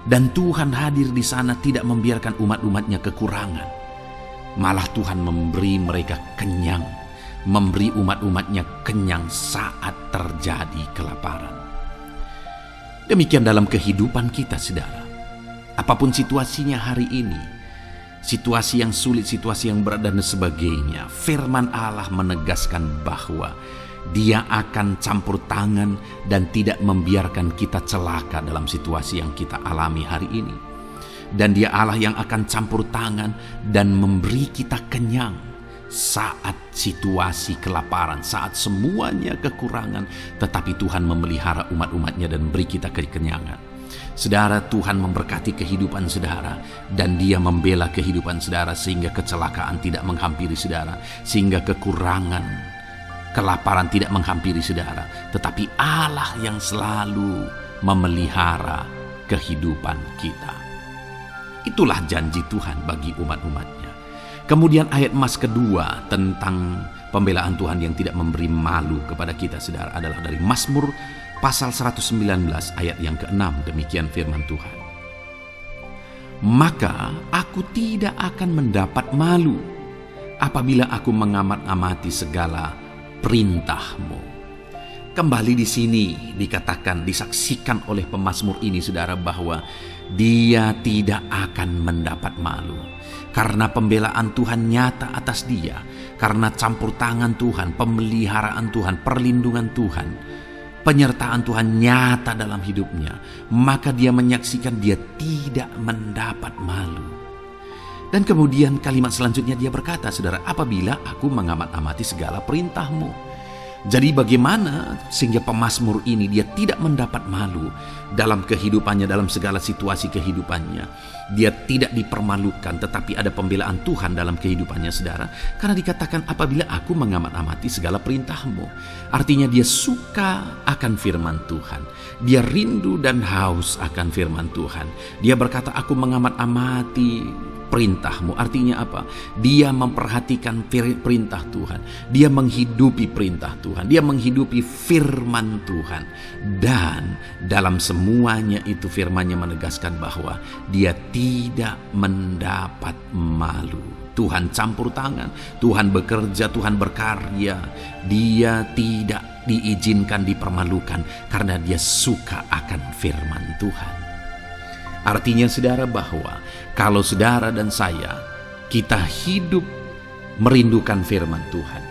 dan Tuhan hadir di sana tidak membiarkan umat-umatnya kekurangan. Malah Tuhan memberi mereka kenyang, memberi umat-umatnya kenyang saat terjadi kelaparan. Demikian dalam kehidupan kita, saudara. Apapun situasinya hari ini, situasi yang sulit, situasi yang berat, dan sebagainya, firman Allah menegaskan bahwa Dia akan campur tangan dan tidak membiarkan kita celaka dalam situasi yang kita alami hari ini. Dan Dia Allah yang akan campur tangan dan memberi kita kenyang saat situasi kelaparan, saat semuanya kekurangan, tetapi Tuhan memelihara umat-umatnya dan beri kita kekenyangan. Saudara, Tuhan memberkati kehidupan saudara dan Dia membela kehidupan saudara sehingga kecelakaan tidak menghampiri saudara, sehingga kekurangan, kelaparan tidak menghampiri saudara, tetapi Allah yang selalu memelihara kehidupan kita. Itulah janji Tuhan bagi umat-umatnya. Kemudian ayat emas kedua tentang pembelaan Tuhan yang tidak memberi malu kepada kita, saudara, adalah dari Mazmur pasal 119 ayat yang ke-6. Demikian firman Tuhan. Maka aku tidak akan mendapat malu apabila aku mengamat-amati segala perintah-Mu. Kembali di sini dikatakan, disaksikan oleh pemazmur ini, saudara, bahwa dia tidak akan mendapat malu. Karena pembelaan Tuhan nyata atas dia, karena campur tangan Tuhan, pemeliharaan Tuhan, perlindungan Tuhan, penyertaan Tuhan nyata dalam hidupnya, maka dia menyaksikan dia tidak mendapat malu. Dan kemudian kalimat selanjutnya dia berkata, saudara, apabila aku mengamat-amati segala perintah-Mu. Jadi bagaimana sehingga pemazmur ini dia tidak mendapat malu dalam kehidupannya, dalam segala situasi kehidupannya. Dia tidak dipermalukan, tetapi ada pembelaan Tuhan dalam kehidupannya, saudara. Karena dikatakan apabila aku mengamat-amati segala perintah-Mu. Artinya dia suka akan firman Tuhan. Dia rindu dan haus akan firman Tuhan. Dia berkata, aku mengamat-amati perintah-Mu. Artinya apa? Dia memperhatikan perintah Tuhan. Dia menghidupi perintah Tuhan. Dia menghidupi firman Tuhan. Dan dalam semuanya itu firman-Nya menegaskan bahwa dia tidak mendapat malu. Tuhan campur tangan, Tuhan bekerja, Tuhan berkarya. Dia tidak diizinkan dipermalukan karena dia suka akan firman Tuhan. Artinya, saudara, bahwa kalau saudara dan saya, kita hidup merindukan firman Tuhan,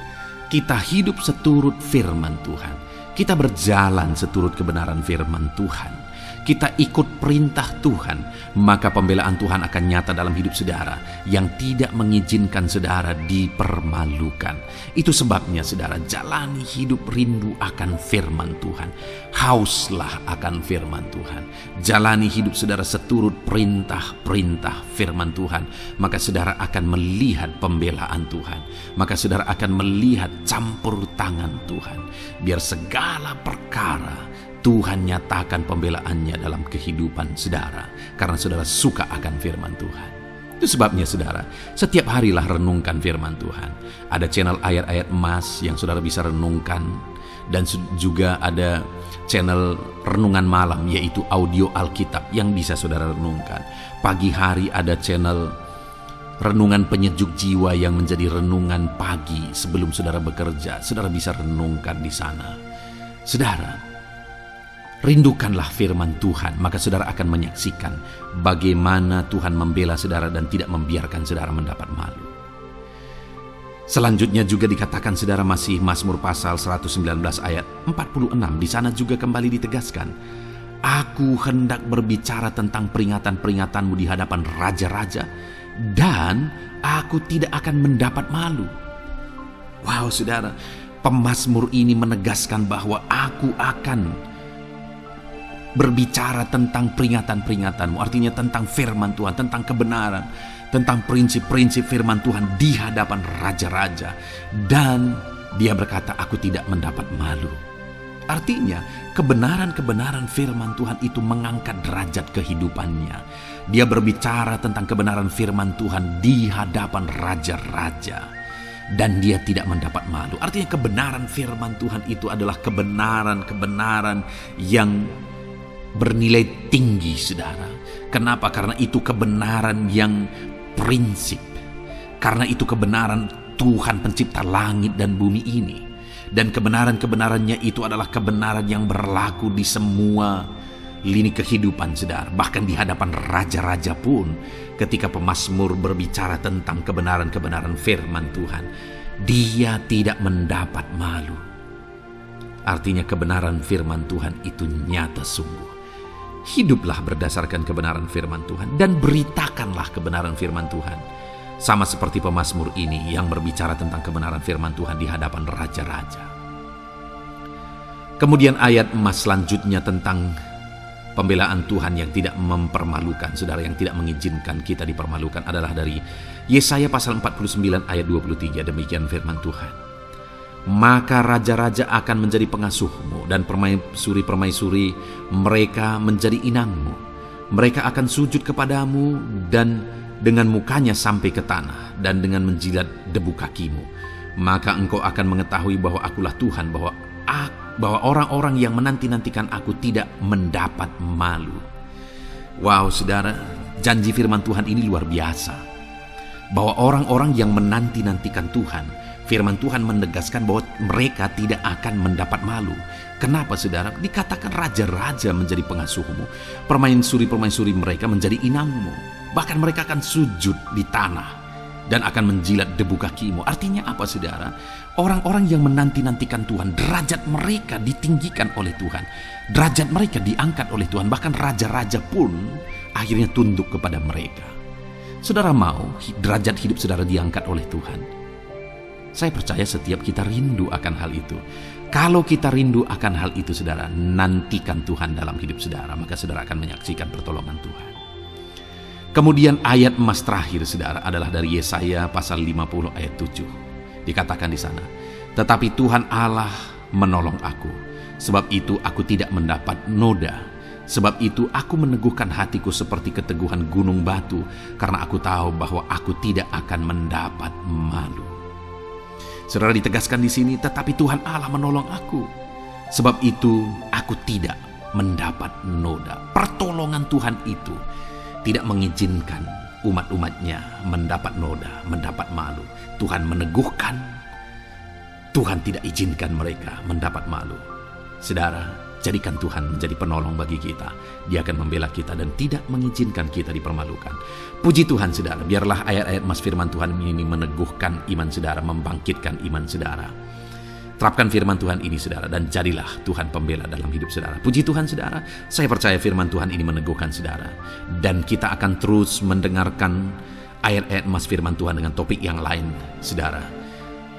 kita hidup seturut firman Tuhan, kita berjalan seturut kebenaran firman Tuhan, kita ikut perintah Tuhan, maka pembelaan Tuhan akan nyata dalam hidup saudara yang tidak mengizinkan saudara dipermalukan. Itu sebabnya, saudara, jalani hidup rindu akan firman Tuhan. Hauslah akan firman Tuhan. Jalani hidup saudara seturut perintah-perintah firman Tuhan. Maka saudara akan melihat pembelaan Tuhan. Maka saudara akan melihat campur tangan Tuhan. Biar segala perkara Tuhan nyatakan pembelaannya dalam kehidupan saudara. Karena saudara suka akan firman Tuhan. Itu sebabnya, saudara, setiap harilah renungkan firman Tuhan. Ada channel ayat-ayat emas yang saudara bisa renungkan. Dan juga ada channel renungan malam, yaitu audio Alkitab yang bisa saudara renungkan. Pagi hari ada channel renungan penyejuk jiwa yang menjadi renungan pagi sebelum saudara bekerja. Saudara bisa renungkan di sana. Saudara, rindukanlah firman Tuhan, maka saudara akan menyaksikan bagaimana Tuhan membela saudara dan tidak membiarkan saudara mendapat malu. Selanjutnya juga dikatakan saudara masih Mazmur pasal 119 ayat 46. Di sana juga kembali ditegaskan, aku hendak berbicara tentang peringatan-peringatanmu di hadapan raja-raja, dan aku tidak akan mendapat malu. Wow, saudara, pemazmur ini menegaskan bahwa aku akan berbicara tentang peringatan-peringatanmu, artinya tentang firman Tuhan, tentang kebenaran, tentang prinsip-prinsip firman Tuhan di hadapan raja-raja. Dan dia berkata, aku tidak mendapat malu. Artinya, kebenaran-kebenaran firman Tuhan itu mengangkat derajat kehidupannya. Dia berbicara tentang kebenaran firman Tuhan di hadapan raja-raja. Dan dia tidak mendapat malu. Artinya kebenaran firman Tuhan itu adalah kebenaran-kebenaran yang bernilai tinggi, saudara. Kenapa? Karena itu kebenaran yang prinsip. Karena itu kebenaran Tuhan pencipta langit dan bumi ini. Dan kebenaran-kebenarannya itu adalah kebenaran yang berlaku di semua lini kehidupan, saudara. Bahkan di hadapan raja-raja pun, ketika pemazmur berbicara tentang kebenaran-kebenaran firman Tuhan, dia tidak mendapat malu. Artinya kebenaran firman Tuhan itu nyata sungguh. Hiduplah berdasarkan kebenaran firman Tuhan dan beritakanlah kebenaran firman Tuhan. Sama seperti pemazmur ini yang berbicara tentang kebenaran firman Tuhan di hadapan raja-raja. Kemudian ayat emas selanjutnya tentang pembelaan Tuhan yang tidak mempermalukan, saudara, yang tidak mengizinkan kita dipermalukan adalah dari Yesaya pasal 49 ayat 23. Demikian firman Tuhan. Maka raja-raja akan menjadi pengasuhmu dan permaisuri-permaisuri mereka menjadi inangmu. Mereka akan sujud kepadamu dan dengan mukanya sampai ke tanah dan dengan menjilat debu kakimu. Maka engkau akan mengetahui bahwa akulah Tuhan, bahwa orang-orang yang menanti-nantikan aku tidak mendapat malu. Wow, saudara, janji firman Tuhan ini luar biasa. Bahwa orang-orang yang menanti-nantikan Tuhan, firman Tuhan menegaskan bahwa mereka tidak akan mendapat malu. Kenapa, saudara? Dikatakan raja-raja menjadi pengasuhmu, permaisuri-permaisuri mereka menjadi inangmu. Bahkan mereka akan sujud di tanah dan akan menjilat debu kakimu. Artinya apa, saudara? Orang-orang yang menanti-nantikan Tuhan, derajat mereka ditinggikan oleh Tuhan. Derajat mereka diangkat oleh Tuhan. Bahkan raja-raja pun akhirnya tunduk kepada mereka. Saudara mau derajat hidup saudara diangkat oleh Tuhan? Saya percaya setiap kita rindu akan hal itu. Kalau kita rindu akan hal itu, saudara, nantikan Tuhan dalam hidup saudara, maka saudara akan menyaksikan pertolongan Tuhan. Kemudian ayat emas terakhir, saudara, adalah dari Yesaya pasal 50 ayat 7. Dikatakan di sana, tetapi Tuhan Allah menolong aku, sebab itu aku tidak mendapat noda. Sebab itu aku meneguhkan hatiku seperti keteguhan gunung batu, karena aku tahu bahwa aku tidak akan mendapat malu. Saudara, ditegaskan di sini, tetapi Tuhan Allah menolong aku, sebab itu aku tidak mendapat noda. Pertolongan Tuhan itu tidak mengizinkan umat-umatnya mendapat noda, mendapat malu. Tuhan meneguhkan, Tuhan tidak izinkan mereka mendapat malu. Saudara, jadikan Tuhan menjadi penolong bagi kita. Dia akan membela kita dan tidak mengizinkan kita dipermalukan. Puji Tuhan, saudara, biarlah ayat-ayat mas firman Tuhan ini meneguhkan iman saudara, membangkitkan iman saudara. Terapkan firman Tuhan ini, saudara, dan jadilah Tuhan pembela dalam hidup saudara. Puji Tuhan, saudara, saya percaya firman Tuhan ini meneguhkan saudara. Dan kita akan terus mendengarkan ayat-ayat mas firman Tuhan dengan topik yang lain, saudara.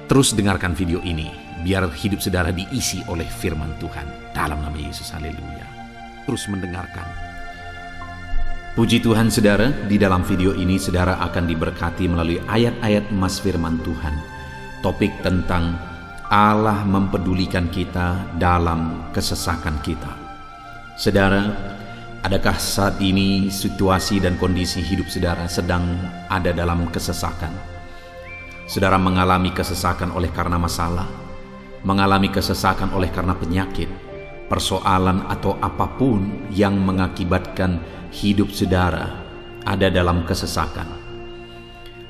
Terus dengarkan video ini, biar hidup saudara diisi oleh firman Tuhan. Dalam nama Yesus, haleluya. Terus mendengarkan. Puji Tuhan, saudara, di dalam video ini saudara akan diberkati melalui ayat-ayat emas firman Tuhan. Topik tentang Allah mempedulikan kita dalam kesesakan kita. Saudara, adakah saat ini situasi dan kondisi hidup saudara sedang ada dalam kesesakan? Saudara mengalami kesesakan oleh karena masalah, mengalami kesesakan oleh karena penyakit, persoalan atau apapun yang mengakibatkan hidup saudara ada dalam kesesakan.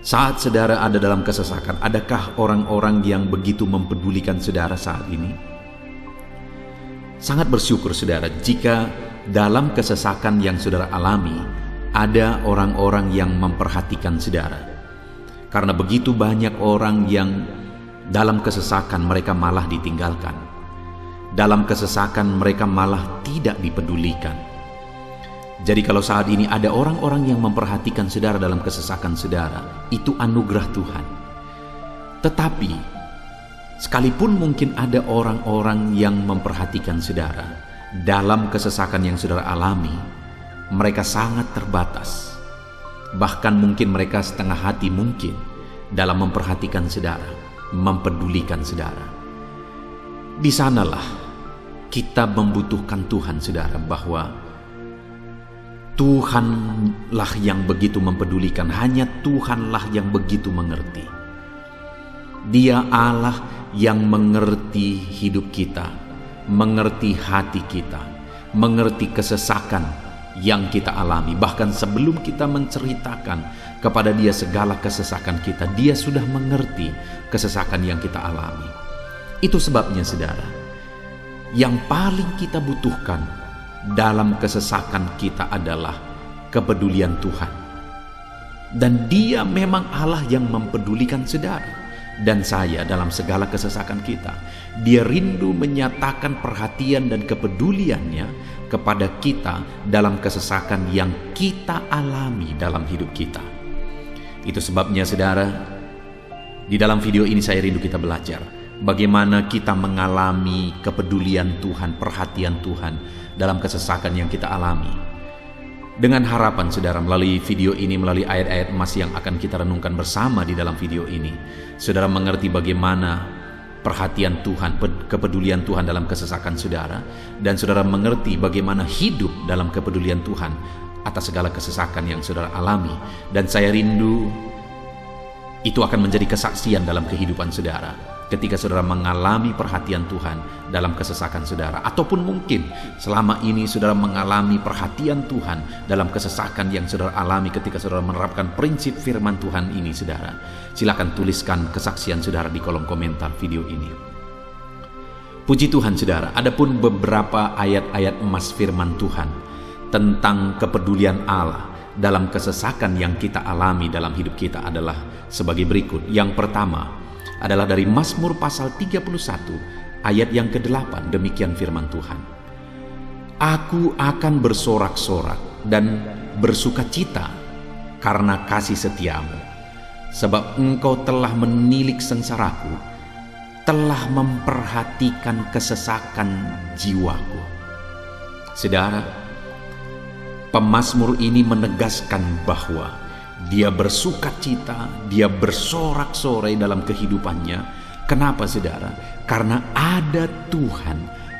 Saat saudara ada dalam kesesakan, adakah orang-orang yang begitu mempedulikan saudara saat ini? Sangat bersyukur saudara jika dalam kesesakan yang saudara alami ada orang-orang yang memperhatikan saudara. Karena begitu banyak orang yang dalam kesesakan mereka malah ditinggalkan. Dalam kesesakan mereka malah tidak dipedulikan. Jadi kalau saat ini ada orang-orang yang memperhatikan saudara dalam kesesakan saudara, itu anugerah Tuhan. Tetapi sekalipun mungkin ada orang-orang yang memperhatikan saudara dalam kesesakan yang saudara alami, mereka sangat terbatas. Bahkan mungkin mereka setengah hati mungkin dalam memperhatikan saudara, mempedulikan saudara. Di sanalah kita membutuhkan Tuhan saudara, bahwa Tuhanlah yang begitu mempedulikan, hanya Tuhanlah yang begitu mengerti. Dia Allah yang mengerti hidup kita, mengerti hati kita, mengerti kesesakan yang kita alami. Bahkan sebelum kita menceritakan kepada Dia segala kesesakan kita, Dia sudah mengerti kesesakan yang kita alami. Itu sebabnya saudara, yang paling kita butuhkan dalam kesesakan kita adalah kepedulian Tuhan. Dan Dia memang Allah yang mempedulikan saudara dan saya dalam segala kesesakan kita. Dia rindu menyatakan perhatian dan kepeduliannya kepada kita dalam kesesakan yang kita alami dalam hidup kita. Itu sebabnya saudara, di dalam video ini saya rindu kita belajar bagaimana kita mengalami kepedulian Tuhan, perhatian Tuhan dalam kesesakan yang kita alami. Dengan harapan saudara, melalui video ini, melalui ayat-ayat emas yang akan kita renungkan bersama di dalam video ini, saudara mengerti bagaimana perhatian Tuhan, kepedulian Tuhan dalam kesesakan saudara, dan saudara mengerti bagaimana hidup dalam kepedulian Tuhan atas segala kesesakan yang saudara alami. Dan saya rindu itu akan menjadi kesaksian dalam kehidupan saudara ketika saudara mengalami perhatian Tuhan dalam kesesakan saudara, ataupun mungkin selama ini saudara mengalami perhatian Tuhan dalam kesesakan yang saudara alami ketika saudara menerapkan prinsip firman Tuhan ini saudara. Silakan tuliskan kesaksian saudara di kolom komentar video ini. Puji Tuhan saudara, adapun beberapa ayat-ayat emas firman Tuhan tentang kepedulian Allah dalam kesesakan yang kita alami dalam hidup kita adalah sebagai berikut. Yang pertama adalah dari Mazmur pasal 31 ayat yang ke-8. Demikian firman Tuhan. Aku akan bersorak-sorak dan bersukacita karena kasih setiamu, sebab engkau telah menilik sengsaraku, telah memperhatikan kesesakan jiwaku. Saudara, pemazmur ini menegaskan bahwa dia bersukacita, dia bersorak-sorai dalam kehidupannya. Kenapa saudara? Karena ada Tuhan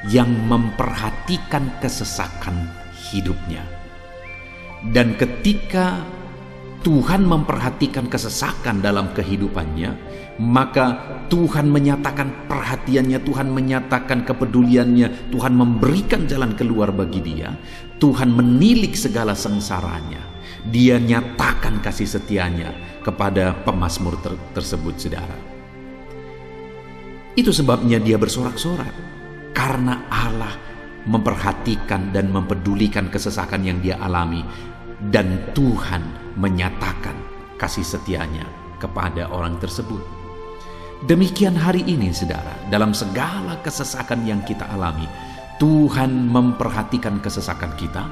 yang memperhatikan kesesakan hidupnya. Dan ketika Tuhan memperhatikan kesesakan dalam kehidupannya, maka Tuhan menyatakan perhatiannya, Tuhan menyatakan kepeduliannya, Tuhan memberikan jalan keluar bagi dia, Tuhan menilik segala sengsaranya. Dia nyatakan kasih setianya kepada pemazmur tersebut saudara. Itu sebabnya dia bersorak-sorak, karena Allah memperhatikan dan mempedulikan kesesakan yang dia alami, dan Tuhan menyatakan kasih setianya kepada orang tersebut. Demikian hari ini saudara, dalam segala kesesakan yang kita alami, Tuhan memperhatikan kesesakan kita,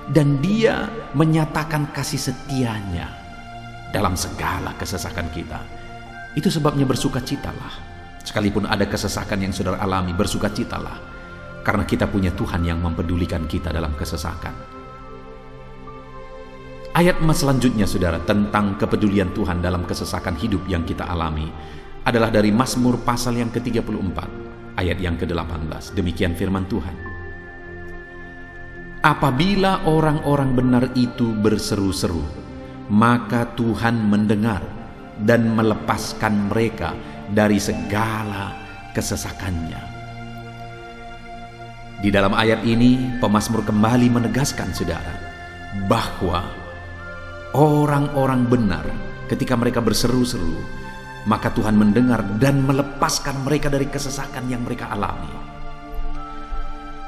dan Dia menyatakan kasih setianya dalam segala kesesakan kita. Itu sebabnya bersukacitalah. Sekalipun ada kesesakan yang saudara alami, bersukacitalah, karena kita punya Tuhan yang mempedulikan kita dalam kesesakan. Ayat emas selanjutnya saudara tentang kepedulian Tuhan dalam kesesakan hidup yang kita alami adalah dari Mazmur pasal yang ke-34 ayat yang ke-18. Demikian firman Tuhan. Apabila orang-orang benar itu berseru-seru, maka Tuhan mendengar dan melepaskan mereka dari segala kesesakannya. Di dalam ayat ini, pemazmur kembali menegaskan saudara, bahwa orang-orang benar ketika mereka berseru-seru, maka Tuhan mendengar dan melepaskan mereka dari kesesakan yang mereka alami.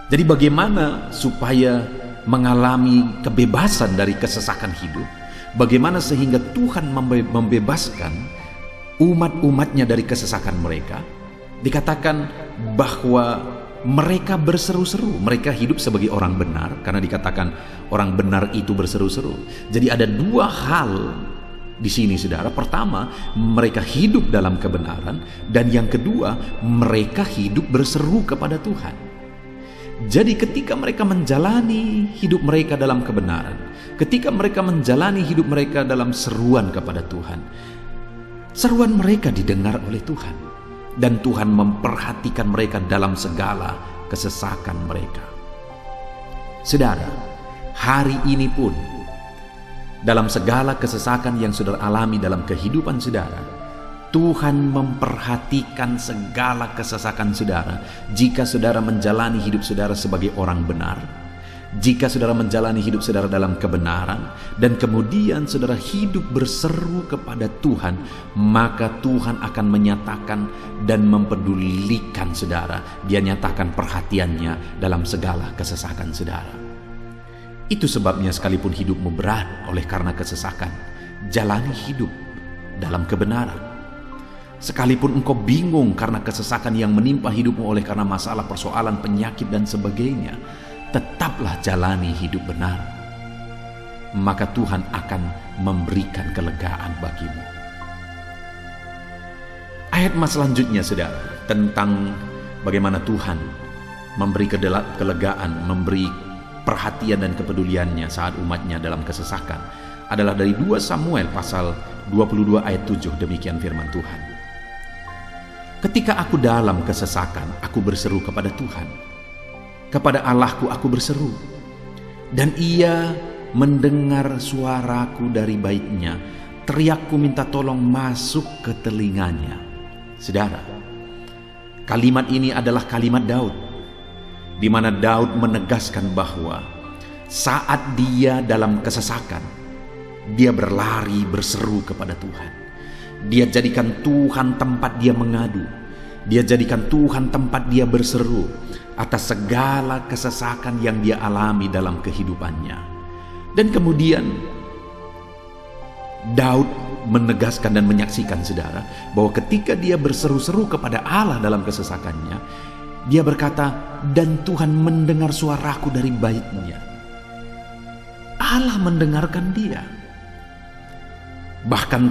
Jadi bagaimana supaya mengalami kebebasan dari kesesakan hidup? Bagaimana sehingga Tuhan membebaskan umat-umatnya dari kesesakan mereka? Dikatakan bahwa mereka berseru-seru, mereka hidup sebagai orang benar, karena dikatakan orang benar itu berseru-seru. Jadi ada dua hal di sini, saudara. Pertama, mereka hidup dalam kebenaran, dan yang kedua, mereka hidup berseru kepada Tuhan. Jadi ketika mereka menjalani hidup mereka dalam kebenaran, ketika mereka menjalani hidup mereka dalam seruan kepada Tuhan, seruan mereka didengar oleh Tuhan. Dan Tuhan memperhatikan mereka dalam segala kesesakan mereka. Saudara, hari ini pun dalam segala kesesakan yang saudara alami dalam kehidupan saudara, Tuhan memperhatikan segala kesesakan saudara. Jika saudara menjalani hidup saudara sebagai orang benar, jika saudara menjalani hidup saudara dalam kebenaran, dan kemudian saudara hidup berseru kepada Tuhan, maka Tuhan akan menyatakan dan mempedulikan saudara. Dia nyatakan perhatiannya dalam segala kesesakan saudara. Itu sebabnya sekalipun hidupmu berat oleh karena kesesakan, jalani hidup dalam kebenaran. Sekalipun engkau bingung karena kesesakan yang menimpa hidupmu oleh karena masalah, persoalan, penyakit dan sebagainya, tetaplah jalani hidup benar, maka Tuhan akan memberikan kelegaan bagimu. Ayat mas selanjutnya, saudara, tentang bagaimana Tuhan memberi kelegaan, memberi perhatian dan kepeduliannya saat umatnya dalam kesesakan, adalah dari 2 Samuel pasal 22 ayat 7. Demikian firman Tuhan. Ketika aku dalam kesesakan, aku berseru kepada Tuhan. Kepada Allahku aku berseru, dan Ia mendengar suaraku dari baitnya. Teriakku minta tolong masuk ke telinganya. Saudara, kalimat ini adalah kalimat Daud, di mana Daud menegaskan bahwa saat dia dalam kesesakan, dia berlari berseru kepada Tuhan. Dia jadikan Tuhan tempat dia mengadu. Dia jadikan Tuhan tempat dia berseru atas segala kesesakan yang dia alami dalam kehidupannya. Dan kemudian Daud menegaskan dan menyaksikan, saudara, bahwa ketika dia berseru-seru kepada Allah dalam kesesakannya, dia berkata, dan Tuhan mendengar suaraku dari baitnya. Allah mendengarkan dia. Bahkan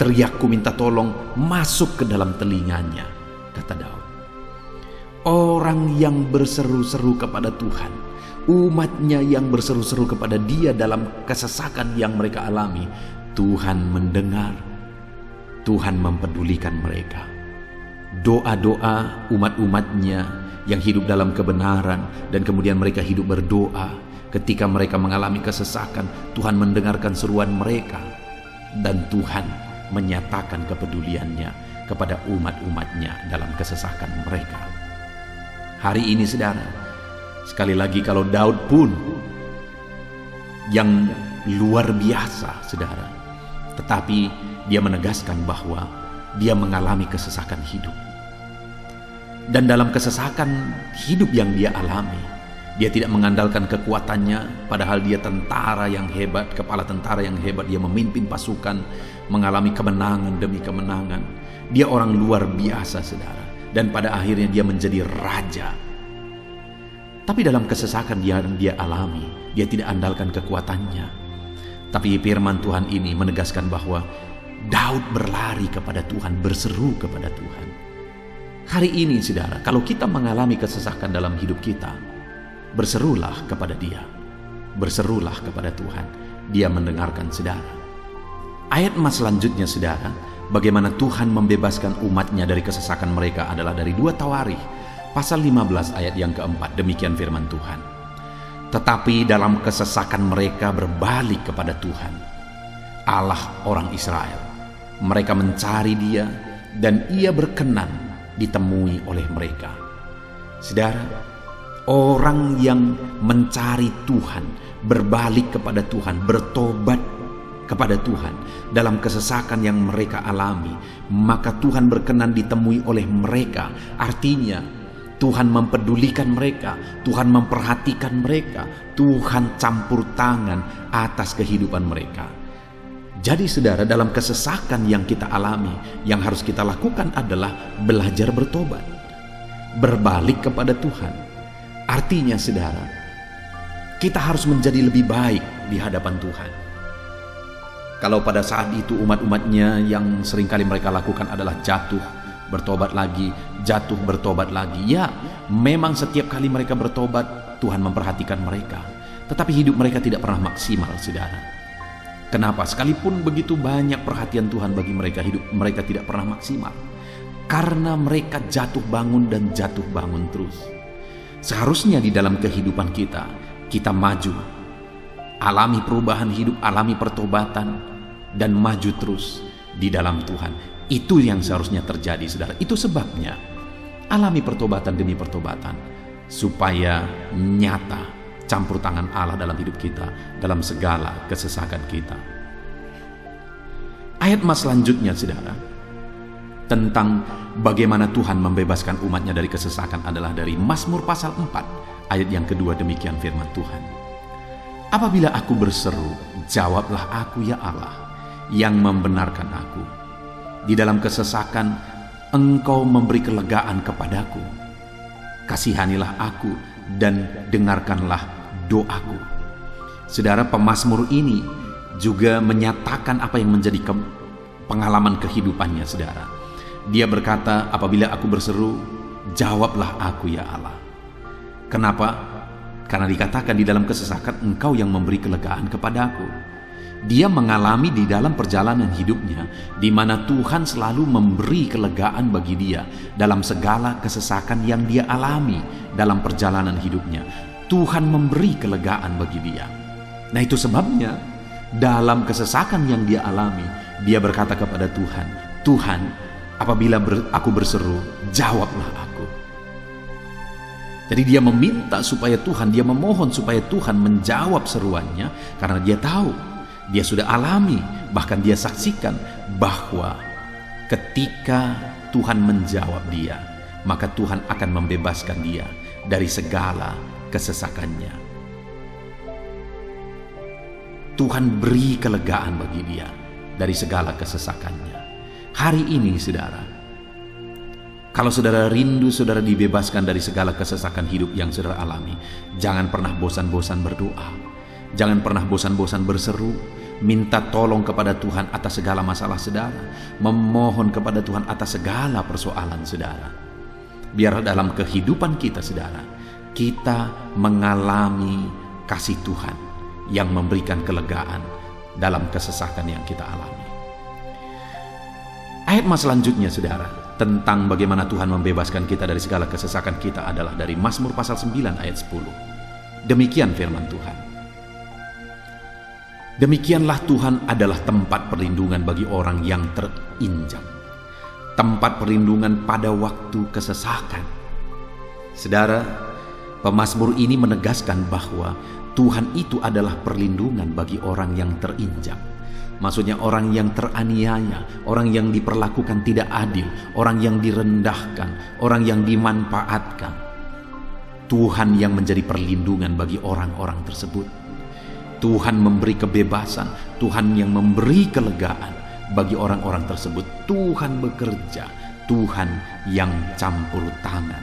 teriakku minta tolong masuk ke dalam telinganya, kata Daud. Orang yang berseru-seru kepada Tuhan, umatnya yang berseru-seru kepada Dia dalam kesesakan yang mereka alami, Tuhan mendengar, Tuhan mempedulikan mereka. Doa-doa umat-umatnya yang hidup dalam kebenaran, dan kemudian mereka hidup berdoa ketika mereka mengalami kesesakan, Tuhan mendengarkan seruan mereka, dan Tuhan menyatakan kepeduliannya kepada umat-umatnya dalam kesesakan mereka. Hari ini, saudara, sekali lagi, kalau Daud pun yang luar biasa, saudara, tetapi dia menegaskan bahwa dia mengalami kesesakan hidup. Dan dalam kesesakan hidup yang dia alami, dia tidak mengandalkan kekuatannya, padahal dia tentara yang hebat, kepala tentara yang hebat. Dia memimpin pasukan, mengalami kemenangan demi kemenangan. Dia orang luar biasa, saudara. Dan pada akhirnya dia menjadi raja. Tapi dalam kesesakan yang dia alami, dia tidak andalkan kekuatannya. Tapi firman Tuhan ini menegaskan bahwa Daud berlari kepada Tuhan, berseru kepada Tuhan. Hari ini, saudara, kalau kita mengalami kesesakan dalam hidup kita, berserulah kepada Dia, berserulah kepada Tuhan. Dia mendengarkan, saudara. Ayat emas selanjutnya, saudara, bagaimana Tuhan membebaskan umatnya dari kesesakan mereka adalah dari 2 Tawarikh pasal 15 ayat yang keempat. Demikian firman Tuhan. Tetapi dalam kesesakan mereka berbalik kepada Tuhan, Allah orang Israel. Mereka mencari Dia, dan Ia berkenan ditemui oleh mereka. Saudara, orang yang mencari Tuhan, berbalik kepada Tuhan, bertobat kepada Tuhan dalam kesesakan yang mereka alami, maka Tuhan berkenan ditemui oleh mereka. Artinya Tuhan mempedulikan mereka, Tuhan memperhatikan mereka, Tuhan campur tangan atas kehidupan mereka. Jadi saudara, dalam kesesakan yang kita alami, yang harus kita lakukan adalah belajar bertobat, berbalik kepada Tuhan. Artinya saudara, kita harus menjadi lebih baik di hadapan Tuhan. Kalau pada saat itu umat-umatnya yang seringkali mereka lakukan adalah jatuh, bertobat lagi, jatuh, bertobat lagi. Ya, memang setiap kali mereka bertobat, Tuhan memperhatikan mereka. Tetapi hidup mereka tidak pernah maksimal, saudara. Kenapa? Sekalipun begitu banyak perhatian Tuhan bagi mereka, hidup mereka tidak pernah maksimal. Karena mereka jatuh bangun dan jatuh bangun terus. Seharusnya di dalam kehidupan kita maju, alami perubahan hidup, alami pertobatan, dan maju terus di dalam Tuhan. Itu yang seharusnya terjadi, saudara. Itu sebabnya alami pertobatan demi pertobatan, supaya nyata campur tangan Allah dalam hidup kita, dalam segala kesesakan kita. Ayat mas selanjutnya, saudara, tentang bagaimana Tuhan membebaskan umatnya dari kesesakan adalah dari Mazmur pasal 4 ayat yang kedua. Demikian firman Tuhan: apabila aku berseru, jawablah aku ya Allah, yang membenarkan aku. Di dalam kesesakan Engkau memberi kelegaan kepadaku. Kasihanilah aku dan dengarkanlah doaku. Saudara, pemazmur ini juga menyatakan apa yang menjadi pengalaman kehidupannya, saudara. Dia berkata, apabila aku berseru, jawablah aku ya Allah. Kenapa? Karena dikatakan di dalam kesesakan Engkau yang memberi kelegaan kepadaku. Dia mengalami di dalam perjalanan hidupnya, di mana Tuhan selalu memberi kelegaan bagi dia dalam segala kesesakan yang dia alami dalam perjalanan hidupnya. Tuhan memberi kelegaan bagi dia. Nah, itu sebabnya dalam kesesakan yang dia alami, dia berkata kepada Tuhan, Tuhan, apabila aku berseru, jawablah aku. Jadi dia meminta supaya Tuhan, dia memohon supaya Tuhan menjawab seruannya, karena dia tahu, dia sudah alami, bahkan dia saksikan bahwa ketika Tuhan menjawab dia, maka Tuhan akan membebaskan dia dari segala kesesakannya. Tuhan beri kelegaan bagi dia dari segala kesesakannya. Hari ini, saudara, kalau saudara rindu saudara dibebaskan dari segala kesesakan hidup yang saudara alami, jangan pernah bosan-bosan berdoa. Jangan pernah bosan-bosan berseru, minta tolong kepada Tuhan atas segala masalah saudara, memohon kepada Tuhan atas segala persoalan saudara. Biar dalam kehidupan kita, saudara, kita mengalami kasih Tuhan yang memberikan kelegaan dalam kesesakan yang kita alami. Ayat mas selanjutnya, saudara, tentang bagaimana Tuhan membebaskan kita dari segala kesesakan kita adalah dari Mazmur pasal 9 ayat 10. Demikian firman Tuhan: demikianlah Tuhan adalah tempat perlindungan bagi orang yang terinjak, tempat perlindungan pada waktu kesesakan. Saudara, pemazmur ini menegaskan bahwa Tuhan itu adalah perlindungan bagi orang yang terinjak. Maksudnya orang yang teraniaya, orang yang diperlakukan tidak adil, orang yang direndahkan, orang yang dimanfaatkan. Tuhan yang menjadi perlindungan bagi orang-orang tersebut. Tuhan memberi kebebasan, Tuhan yang memberi kelegaan bagi orang-orang tersebut. Tuhan bekerja, Tuhan yang campur tangan.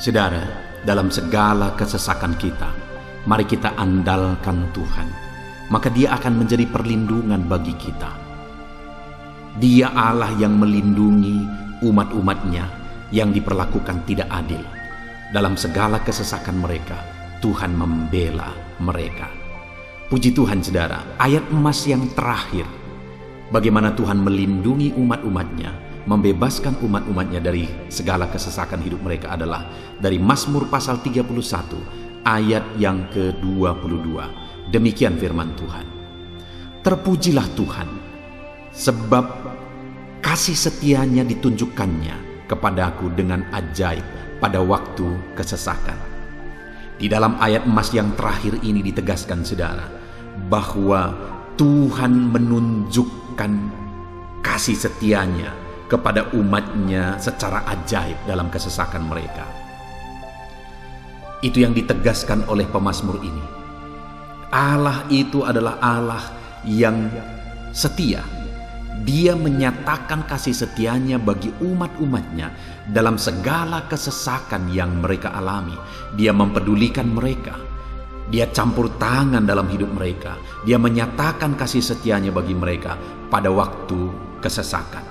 Saudara, dalam segala kesesakan kita, mari kita andalkan Tuhan. Maka dia akan menjadi perlindungan bagi kita. Dia Allah yang melindungi umat-umatnya yang diperlakukan tidak adil. Dalam segala kesesakan mereka, Tuhan membela mereka. Puji Tuhan, saudara, ayat emas yang terakhir, bagaimana Tuhan melindungi umat-umatnya, membebaskan umat-umatnya dari segala kesesakan hidup mereka adalah dari Mazmur pasal 31 ayat yang ke-22. Demikian firman Tuhan: terpujilah Tuhan, sebab kasih setianya ditunjukkannya kepadaku dengan ajaib pada waktu kesesakan. Di dalam ayat emas yang terakhir ini ditegaskan, saudara, bahwa Tuhan menunjukkan kasih setianya kepada umatnya secara ajaib dalam kesesakan mereka. Itu yang ditegaskan oleh pemazmur ini. Allah itu adalah Allah yang setia. Dia menyatakan kasih setianya bagi umat-umatnya dalam segala kesesakan yang mereka alami. Dia mempedulikan mereka. Dia campur tangan dalam hidup mereka. Dia menyatakan kasih setianya bagi mereka pada waktu kesesakan.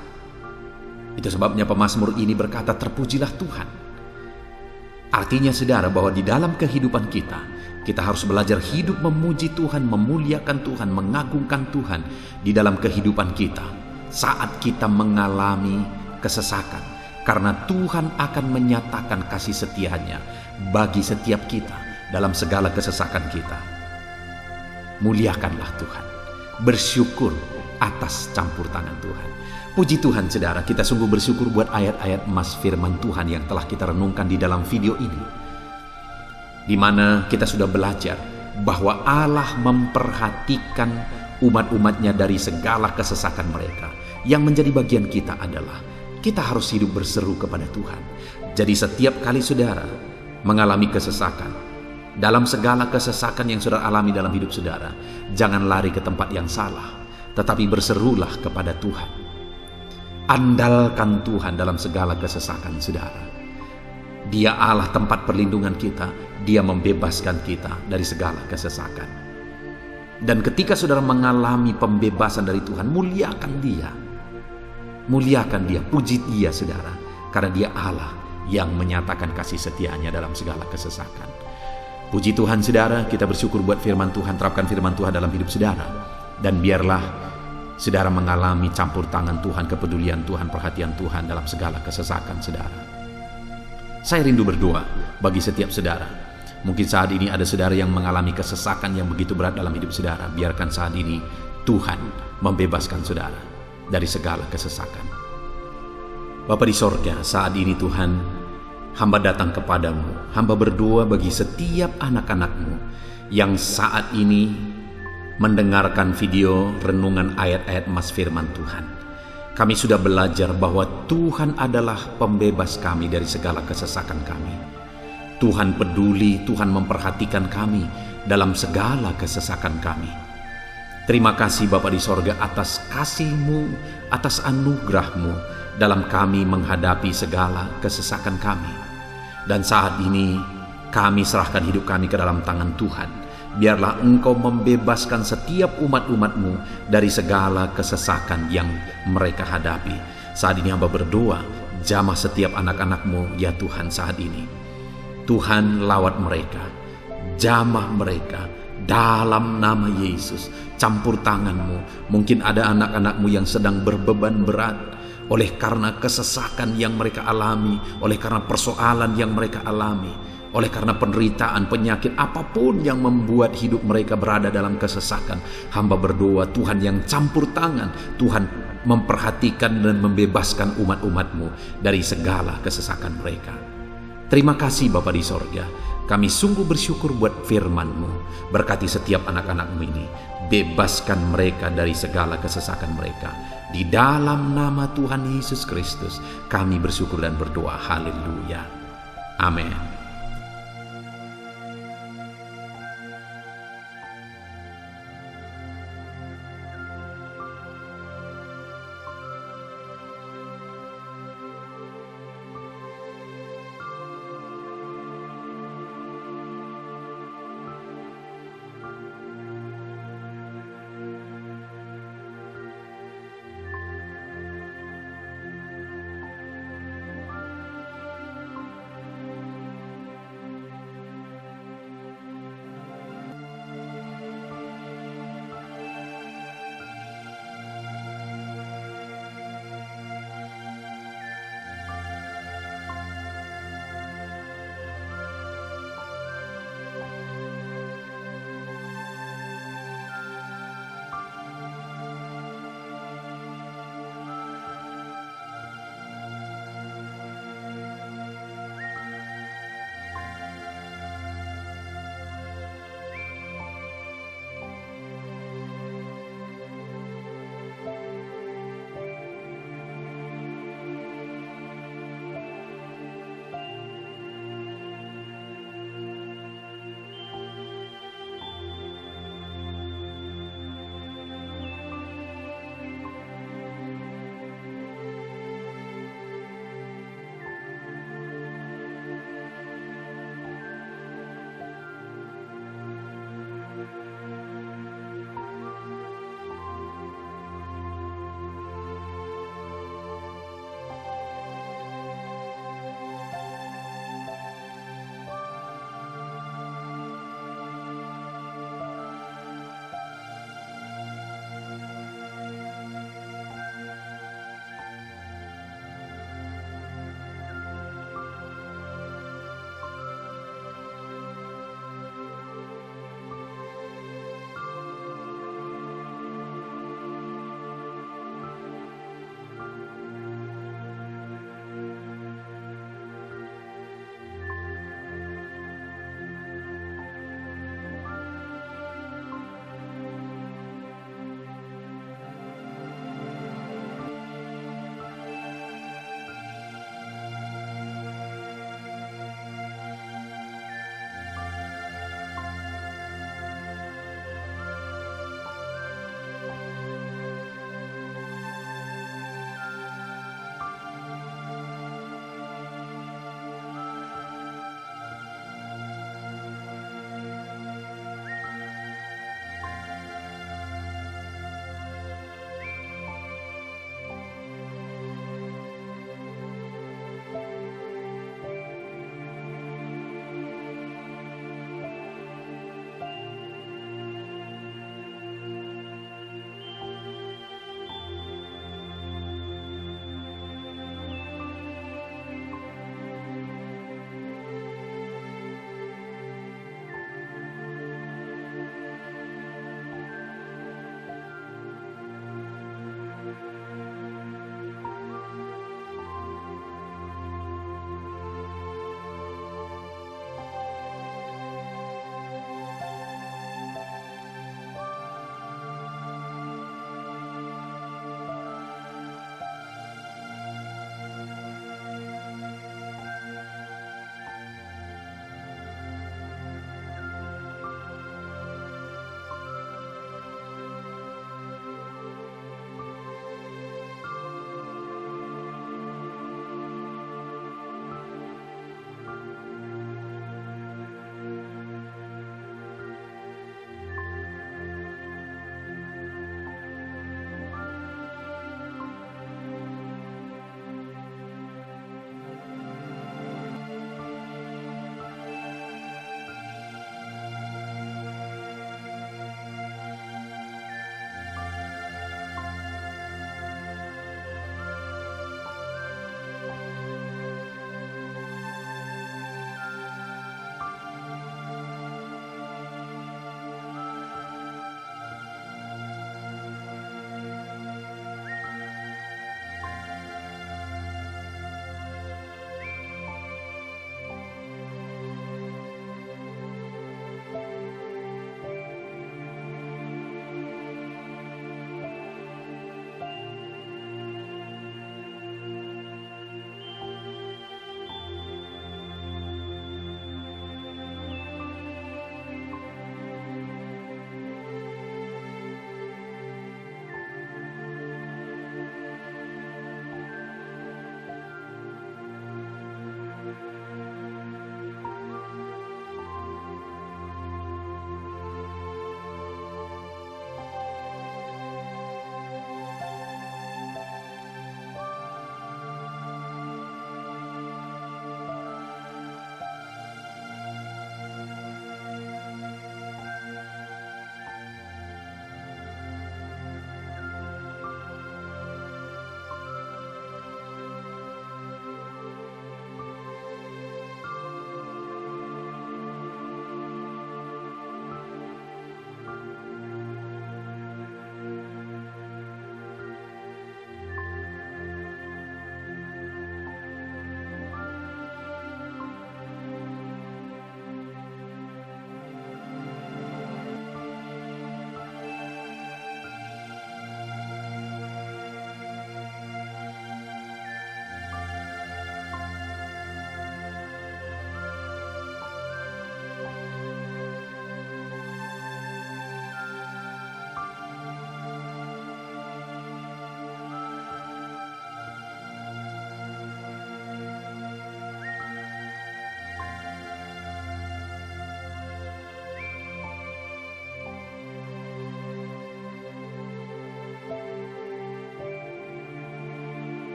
Itu sebabnya pemazmur ini berkata, terpujilah Tuhan. Artinya saudara, bahwa di dalam kehidupan kita harus belajar hidup memuji Tuhan, memuliakan Tuhan, mengagungkan Tuhan di dalam kehidupan kita saat kita mengalami kesesakan. Karena Tuhan akan menyatakan kasih setianya bagi setiap kita dalam segala kesesakan kita. Muliakanlah Tuhan, bersyukur atas campur tangan Tuhan. Puji Tuhan saudara, kita sungguh bersyukur buat ayat-ayat emas firman Tuhan yang telah kita renungkan di dalam video ini, di mana kita sudah belajar bahwa Allah memperhatikan umat-umatnya dari segala kesesakan mereka. Yang menjadi bagian kita adalah kita harus hidup berseru kepada Tuhan. Jadi setiap kali saudara mengalami kesesakan, dalam segala kesesakan yang saudara alami dalam hidup saudara, jangan lari ke tempat yang salah, tetapi berserulah kepada Tuhan. Andalkan Tuhan dalam segala kesesakan saudara. Dia Allah tempat perlindungan kita. Dia membebaskan kita dari segala kesesakan. Dan ketika saudara mengalami pembebasan dari Tuhan, muliakan Dia. Muliakan Dia, puji Dia saudara. Karena Dia Allah yang menyatakan kasih setianya dalam segala kesesakan. Puji Tuhan saudara, kita bersyukur buat firman Tuhan. Terapkan firman Tuhan dalam hidup saudara. Dan biarlah saudara mengalami campur tangan Tuhan, kepedulian Tuhan, perhatian Tuhan dalam segala kesesakan saudara. Saya rindu berdoa bagi setiap saudara. Mungkin saat ini ada saudara yang mengalami kesesakan yang begitu berat dalam hidup saudara. Biarkan saat ini Tuhan membebaskan saudara dari segala kesesakan. Bapa di sorga, saat ini Tuhan, hamba datang kepadamu. Hamba berdoa bagi setiap anak-anakmu yang saat ini mendengarkan video renungan ayat-ayat emas firman Tuhan. Kami sudah belajar bahwa Tuhan adalah pembebas kami dari segala kesesakan kami. Tuhan peduli, Tuhan memperhatikan kami dalam segala kesesakan kami. Terima kasih Bapa di sorga atas kasih-Mu, atas anugerah-Mu dalam kami menghadapi segala kesesakan kami. Dan saat ini kami serahkan hidup kami ke dalam tangan Tuhan. Biarlah Engkau membebaskan setiap umat-umat-Mu dari segala kesesakan yang mereka hadapi. Saat ini hamba berdoa, jamah setiap anak-anak-Mu ya Tuhan saat ini. Tuhan lawat mereka, jamah mereka dalam nama Yesus. Campur tangan-Mu. Mungkin ada anak-anak-Mu yang sedang berbeban berat oleh karena kesesakan yang mereka alami, oleh karena persoalan yang mereka alami, oleh karena penderitaan, penyakit, apapun yang membuat hidup mereka berada dalam kesesakan. Hamba berdoa Tuhan yang campur tangan, Tuhan memperhatikan dan membebaskan umat-umat-Mu dari segala kesesakan mereka. Terima kasih Bapa di sorga. Kami sungguh bersyukur buat firman-Mu. Berkati setiap anak-anak-Mu ini. Bebaskan mereka dari segala kesesakan mereka. Di dalam nama Tuhan Yesus Kristus kami bersyukur dan berdoa. Haleluya. Amin.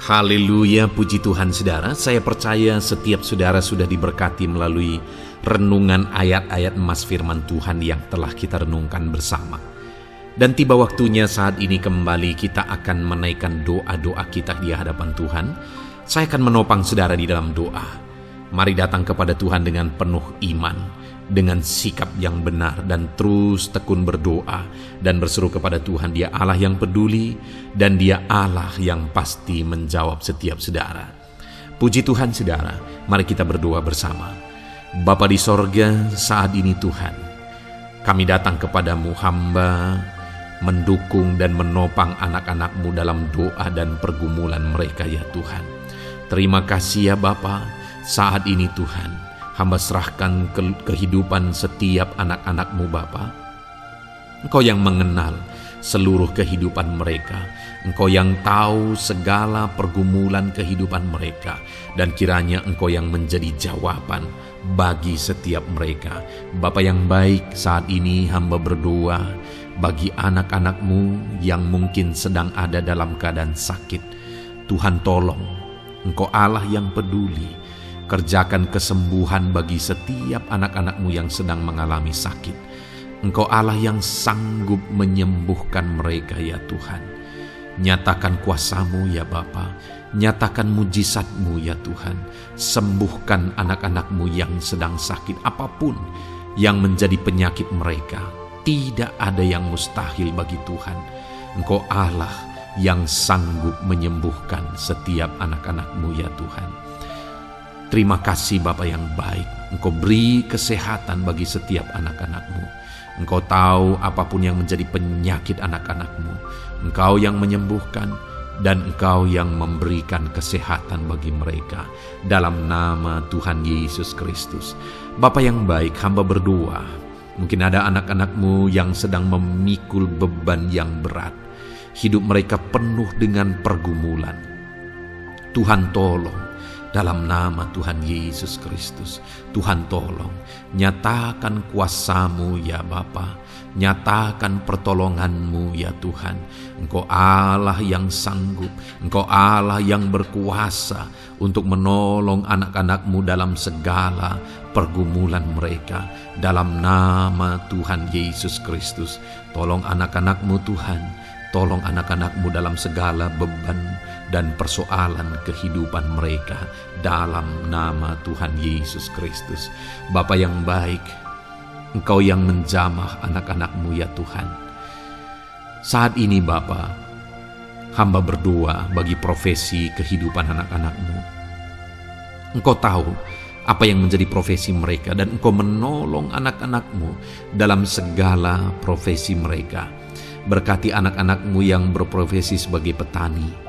Haleluya, puji Tuhan saudara. Saya percaya setiap saudara sudah diberkati melalui renungan ayat-ayat emas firman Tuhan yang telah kita renungkan bersama. Dan tiba waktunya saat ini kembali kita akan menaikkan doa-doa kita di hadapan Tuhan. Saya akan menopang saudara di dalam doa. Mari datang kepada Tuhan dengan penuh iman, dengan sikap yang benar, dan terus tekun berdoa dan berseru kepada Tuhan. Dia Allah yang peduli dan Dia Allah yang pasti menjawab setiap saudara. Puji Tuhan saudara, mari kita berdoa bersama. Bapa di sorga, saat ini Tuhan, kami datang kepadamu, hamba mendukung dan menopang anak-anak-Mu dalam doa dan pergumulan mereka ya Tuhan. Terima kasih ya Bapa. Saat ini Tuhan, hamba serahkan kehidupan setiap anak-anak-Mu Bapa. Engkau yang mengenal seluruh kehidupan mereka. Engkau yang tahu segala pergumulan kehidupan mereka. Dan kiranya Engkau yang menjadi jawaban bagi setiap mereka. Bapa yang baik, saat ini hamba berdoa bagi anak-anak-Mu yang mungkin sedang ada dalam keadaan sakit. Tuhan tolong, Engkau Allah yang peduli. Kerjakan kesembuhan bagi setiap anak-anak-Mu yang sedang mengalami sakit. Engkau Allah yang sanggup menyembuhkan mereka ya Tuhan. Nyatakan kuasa-Mu ya Bapa. Nyatakan mujizat-Mu ya Tuhan. Sembuhkan anak-anak-Mu yang sedang sakit. Apapun yang menjadi penyakit mereka, tidak ada yang mustahil bagi Tuhan. Engkau Allah yang sanggup menyembuhkan setiap anak-anak-Mu ya Tuhan. Terima kasih Bapa yang baik. Engkau beri kesehatan bagi setiap anak-anak-Mu. Engkau tahu apapun yang menjadi penyakit anak-anak-Mu. Engkau yang menyembuhkan dan Engkau yang memberikan kesehatan bagi mereka. Dalam nama Tuhan Yesus Kristus. Bapa yang baik, hamba berdoa. Mungkin ada anak-anak-Mu yang sedang memikul beban yang berat. Hidup mereka penuh dengan pergumulan. Tuhan tolong. Dalam nama Tuhan Yesus Kristus, Tuhan tolong, nyatakan kuasa-Mu ya Bapa, nyatakan pertolongan-Mu ya Tuhan. Engkau Allah yang sanggup, Engkau Allah yang berkuasa untuk menolong anak-anak-Mu dalam segala pergumulan mereka. Dalam nama Tuhan Yesus Kristus, tolong anak-anak-Mu Tuhan. Tolong anak-anak-Mu dalam segala beban dan persoalan kehidupan mereka. Dalam nama Tuhan Yesus Kristus. Bapa yang baik, Engkau yang menjamah anak-anak-Mu ya Tuhan. Saat ini Bapa, hamba berdoa bagi profesi kehidupan anak-anak-Mu. Engkau tahu apa yang menjadi profesi mereka dan Engkau menolong anak-anak-Mu dalam segala profesi mereka. Berkati anak-anak-Mu yang berprofesi sebagai petani.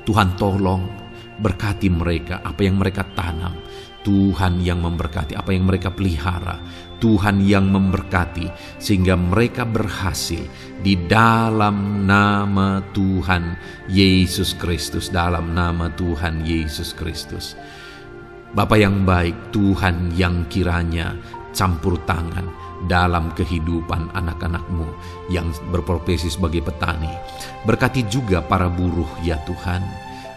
Tuhan tolong berkati mereka apa yang mereka tanam. Tuhan yang memberkati apa yang mereka pelihara. Tuhan yang memberkati sehingga mereka berhasil di dalam nama Tuhan Yesus Kristus. Dalam nama Tuhan Yesus Kristus. Bapa yang baik, Tuhan yang kiranya campur tangan dalam kehidupan anak-anak-Mu yang berprofesi sebagai petani. Berkati juga para buruh ya Tuhan.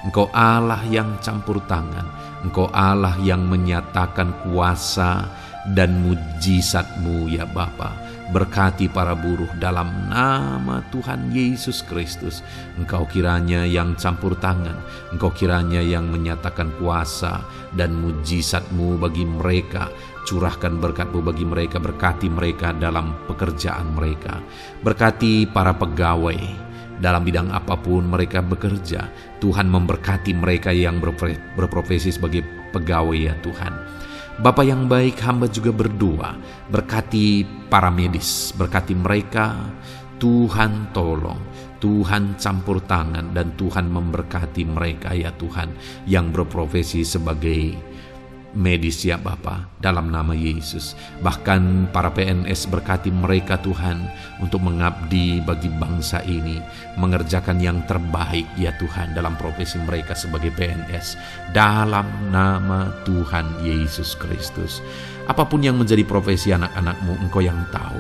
Engkau Allah yang campur tangan. Engkau Allah yang menyatakan kuasa dan mujizat-Mu ya Bapa. Berkati para buruh dalam nama Tuhan Yesus Kristus. Engkau kiranya yang campur tangan. Engkau kiranya yang menyatakan kuasa dan mujizat-Mu bagi mereka. Curahkan berkat-Mu bagi mereka, berkati mereka dalam pekerjaan mereka. Berkati para pegawai dalam bidang apapun mereka bekerja. Tuhan memberkati mereka yang berprofesi sebagai pegawai ya Tuhan. Bapa yang baik, hamba juga berdoa. Berkati para medis, berkati mereka. Tuhan tolong, Tuhan campur tangan dan Tuhan memberkati mereka ya Tuhan yang berprofesi sebagai medis ya Bapa, dalam nama Yesus. Bahkan para PNS berkati mereka Tuhan untuk mengabdi bagi bangsa ini, mengerjakan yang terbaik ya Tuhan dalam profesi mereka sebagai PNS. Dalam nama Tuhan Yesus Kristus. Apapun yang menjadi profesi anak-anak-Mu, Engkau yang tahu.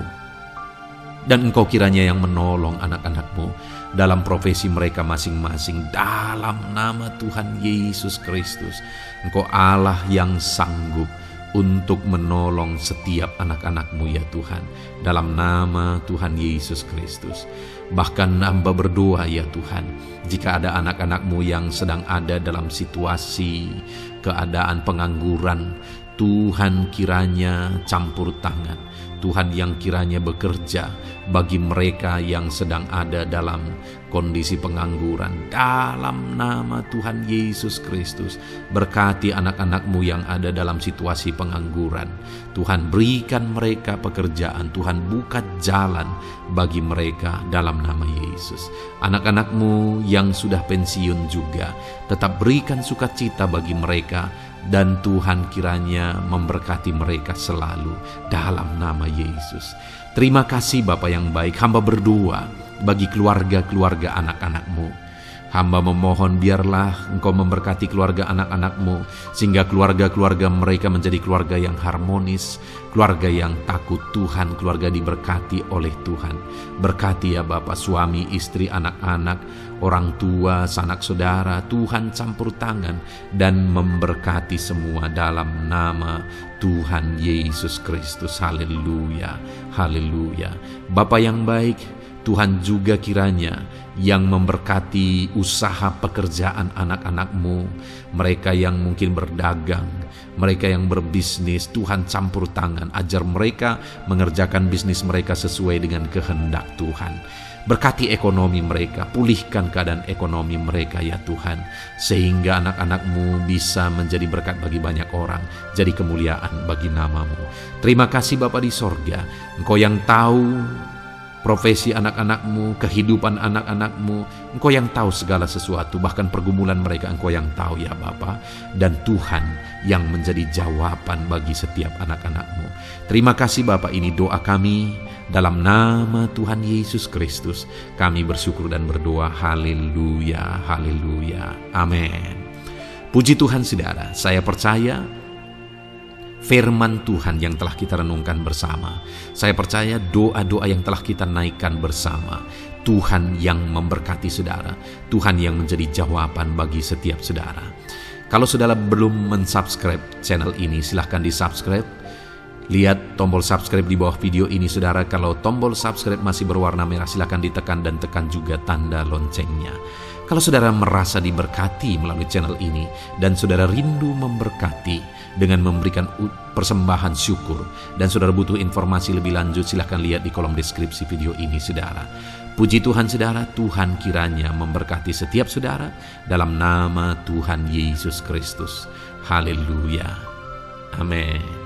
Dan Engkau kiranya yang menolong anak-anak-Mu dalam profesi mereka masing-masing. Dalam nama Tuhan Yesus Kristus, Engkau Allah yang sanggup untuk menolong setiap anak-anak-Mu ya Tuhan. Dalam nama Tuhan Yesus Kristus. Bahkan hamba berdoa ya Tuhan, jika ada anak-anak-Mu yang sedang ada dalam situasi keadaan pengangguran, Tuhan kiranya campur tangan. Tuhan yang kiranya bekerja bagi mereka yang sedang ada dalam kondisi pengangguran. Dalam nama Tuhan Yesus Kristus, berkati anak-anak-Mu yang ada dalam situasi pengangguran. Tuhan berikan mereka pekerjaan, Tuhan buka jalan bagi mereka dalam nama Yesus. Anak-anak-Mu yang sudah pensiun juga, tetap berikan sukacita bagi mereka. Dan Tuhan kiranya memberkati mereka selalu dalam nama Yesus. Terima kasih Bapa yang baik. Hamba berdoa bagi keluarga-keluarga anak-anak-Mu. Hamba memohon biarlah Engkau memberkati keluarga anak-anak-Mu, sehingga keluarga-keluarga mereka menjadi keluarga yang harmonis, keluarga yang takut Tuhan, keluarga diberkati oleh Tuhan. Berkati ya Bapa, suami, istri, anak-anak, orang tua, sanak saudara. Tuhan campur tangan dan memberkati semua dalam nama Tuhan Yesus Kristus. Haleluya, haleluya. Bapa yang baik, Tuhan juga kiranya yang memberkati usaha pekerjaan anak-anak-Mu, mereka yang mungkin berdagang, mereka yang berbisnis. Tuhan campur tangan, ajar mereka mengerjakan bisnis mereka sesuai dengan kehendak Tuhan. Berkati ekonomi mereka, pulihkan keadaan ekonomi mereka ya Tuhan, sehingga anak-anak-Mu bisa menjadi berkat bagi banyak orang, jadi kemuliaan bagi nama-Mu. Terima kasih Bapa di sorga, Engkau yang tahu profesi anak-anak-Mu, kehidupan anak-anak-Mu. Engkau yang tahu segala sesuatu, bahkan pergumulan mereka Engkau yang tahu ya Bapa. Dan Tuhan yang menjadi jawaban bagi setiap anak-anak-Mu. Terima kasih Bapa, ini doa kami dalam nama Tuhan Yesus Kristus. Kami bersyukur dan berdoa. Haleluya, haleluya, amin. Puji Tuhan saudara, saya percaya firman Tuhan yang telah kita renungkan bersama, saya percaya doa-doa yang telah kita naikkan bersama, Tuhan yang memberkati saudara, Tuhan yang menjadi jawaban bagi setiap saudara. Kalau saudara belum mensubscribe channel ini, silahkan di-subscribe. Lihat tombol subscribe di bawah video ini saudara. Kalau tombol subscribe masih berwarna merah, silahkan ditekan dan tekan juga tanda loncengnya. Kalau saudara merasa diberkati melalui channel ini dan saudara rindu memberkati dengan memberikan persembahan syukur, dan saudara butuh informasi lebih lanjut, silahkan lihat di kolom deskripsi video ini saudara. Puji Tuhan saudara, Tuhan kiranya memberkati setiap saudara dalam nama Tuhan Yesus Kristus. Haleluya, amin.